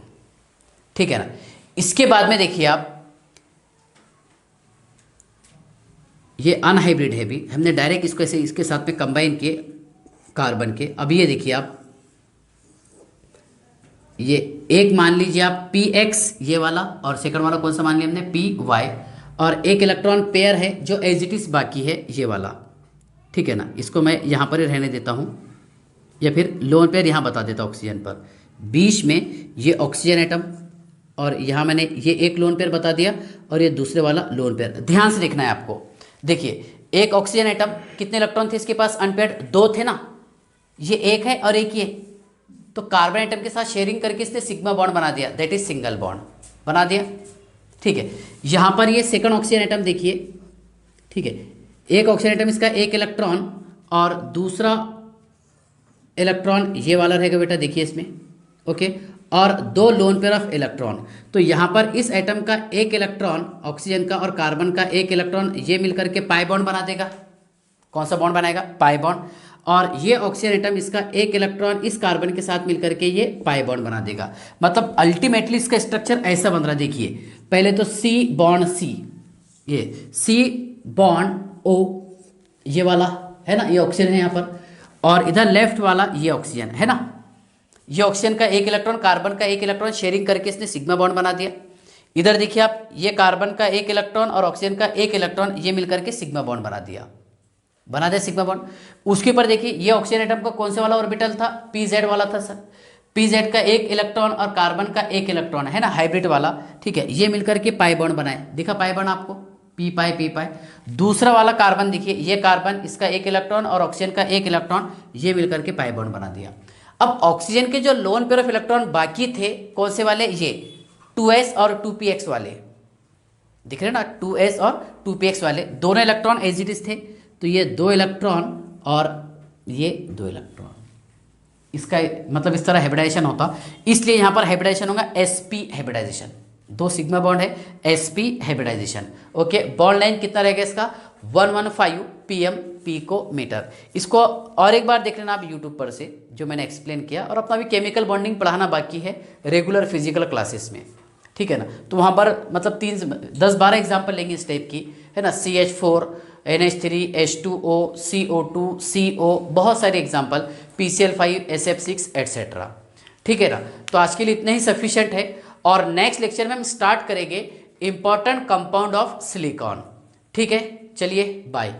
ठीक है ना। इसके बाद में देखिए आप, ये अनहाइब्रिड है भी, हमने डायरेक्ट इसको ऐसे इसके साथ में कंबाइन किए कार्बन के। अब ये देखिए आप, ये एक मान लीजिए आप px ये वाला, और सेकंड वाला कौन सा मान लिया हमने? py, और एक इलेक्ट्रॉन पेयर है जो एज इट इज बाकी है, ये वाला। ठीक है ना, इसको मैं यहाँ पर ही रहने देता हूँ, या फिर लोन पेयर यहाँ बता देता ऑक्सीजन पर। बीच में ये ऑक्सीजन एटम, और यहाँ मैंने ये एक लोन पेयर बता दिया, और ये दूसरे वाला लोन पेयर। ध्यान से देखना है आपको। देखिए एक ऑक्सीजन एटम, कितने इलेक्ट्रॉन थे इसके पास? अनपेड 2 थे ना, ये एक है और एक ये, तो कार्बन एटम के साथ शेयरिंग करके इसने सिग्मा बॉन्ड बना दिया, दैट इज सिंगल बॉन्ड बना दिया। ठीक है, यहाँ पर ये सेकंड ऑक्सीजन एटम देखिए, ठीक है, एक ऑक्सीजन एटम इसका एक इलेक्ट्रॉन, और दूसरा इलेक्ट्रॉन ये वाला रहेगा बेटा, देखिए इसमें। ओके, और 2 लोन पेयर ऑफ इलेक्ट्रॉन। तो यहाँ पर इस एटम का एक इलेक्ट्रॉन ऑक्सीजन का और कार्बन का एक इलेक्ट्रॉन, ये मिलकर के पाई बॉन्ड बना देगा। कौन सा बॉन्ड बनाएगा? Pi bond. और ये ऑक्सीजन एटम इसका एक इलेक्ट्रॉन इस कार्बन के साथ मिलकर के ये पाई बॉन्ड बना देगा। मतलब अल्टीमेटली इसका स्ट्रक्चर ऐसा बन रहा है, देखिए पहले तो C बॉन्ड C, ये C बॉन्ड O, ये वाला है ना, ये ऑक्सीजन है यहाँ पर, और इधर लेफ्ट वाला ये ऑक्सीजन है ना। ये ऑक्सीजन का एक इलेक्ट्रॉन, कार्बन का एक इलेक्ट्रॉन शेयरिंग करके इसने सिग्मा बॉन्ड बना दिया। इधर देखिए आप, ये कार्बन का एक इलेक्ट्रॉन और ऑक्सीजन का एक इलेक्ट्रॉन ये मिलकर के सिग्मा बॉन्ड बना दिया सिग्मा बॉन्ड। उसके ऊपर देखिए ये ऑक्सीजन एटम का कौन से वाला ऑर्बिटल था, पीजेड वाला था सर। पीजेड का एक इलेक्ट्रॉन और कार्बन का एक इलेक्ट्रॉन है ना, हाइब्रिड वाला, ठीक है। ये मिलकर के पाई बॉन्ड बनाए, दिखा पाई बॉन्ड आपको, पी पाई। दूसरा वाला कार्बन देखिए, ये कार्बन, इसका एक इलेक्ट्रॉन और ऑक्सीजन का एक इलेक्ट्रॉन, ये मिलकर के पाई बॉन्ड बना दिया। अब ऑक्सीजन के जो लोन पेयर ऑफ इलेक्ट्रॉन बाकी थे, कौन से वाले, ये 2s और 2px वाले, दिख रहे ना, 2s और 2px वाले दोनों इलेक्ट्रॉन एज इट इज थे। तो ये 2 इलेक्ट्रॉन और ये 2 इलेक्ट्रॉन, इसका मतलब इस तरह हाइब्रिडाइजेशन होता, इसलिए यहाँ पर हाइब्रिडाइजेशन होगा sp हाइब्रिडाइजेशन। 2 सिग्मा बॉन्ड है, sp hybridization. Okay, bond line कितना रहेगा इसका, 115 pm पिकोमीटर। इसको और एक बार देख लेना आप यूट्यूब पर से, जो मैंने एक्सप्लेन किया, और अपना भी केमिकल बॉन्डिंग पढ़ाना बाकी है रेगुलर फिजिकल क्लासेस में, ठीक है ना। तो वहाँ पर मतलब 10-12 एग्जाम्पल लेंगे इस टाइप की, है ना, CH4, NH3, H2O, CO2, CO, बहुत सारे एग्जाम्पल, PCl5, SF6 एट्सेट्रा, ठीक है ना। तो आज के लिए इतना ही सफिशिएंट है, और नेक्स्ट लेक्चर में हम स्टार्ट करेंगे इंपॉर्टेंट कंपाउंड ऑफ सिलिकॉन, ठीक है। चलिए बाय।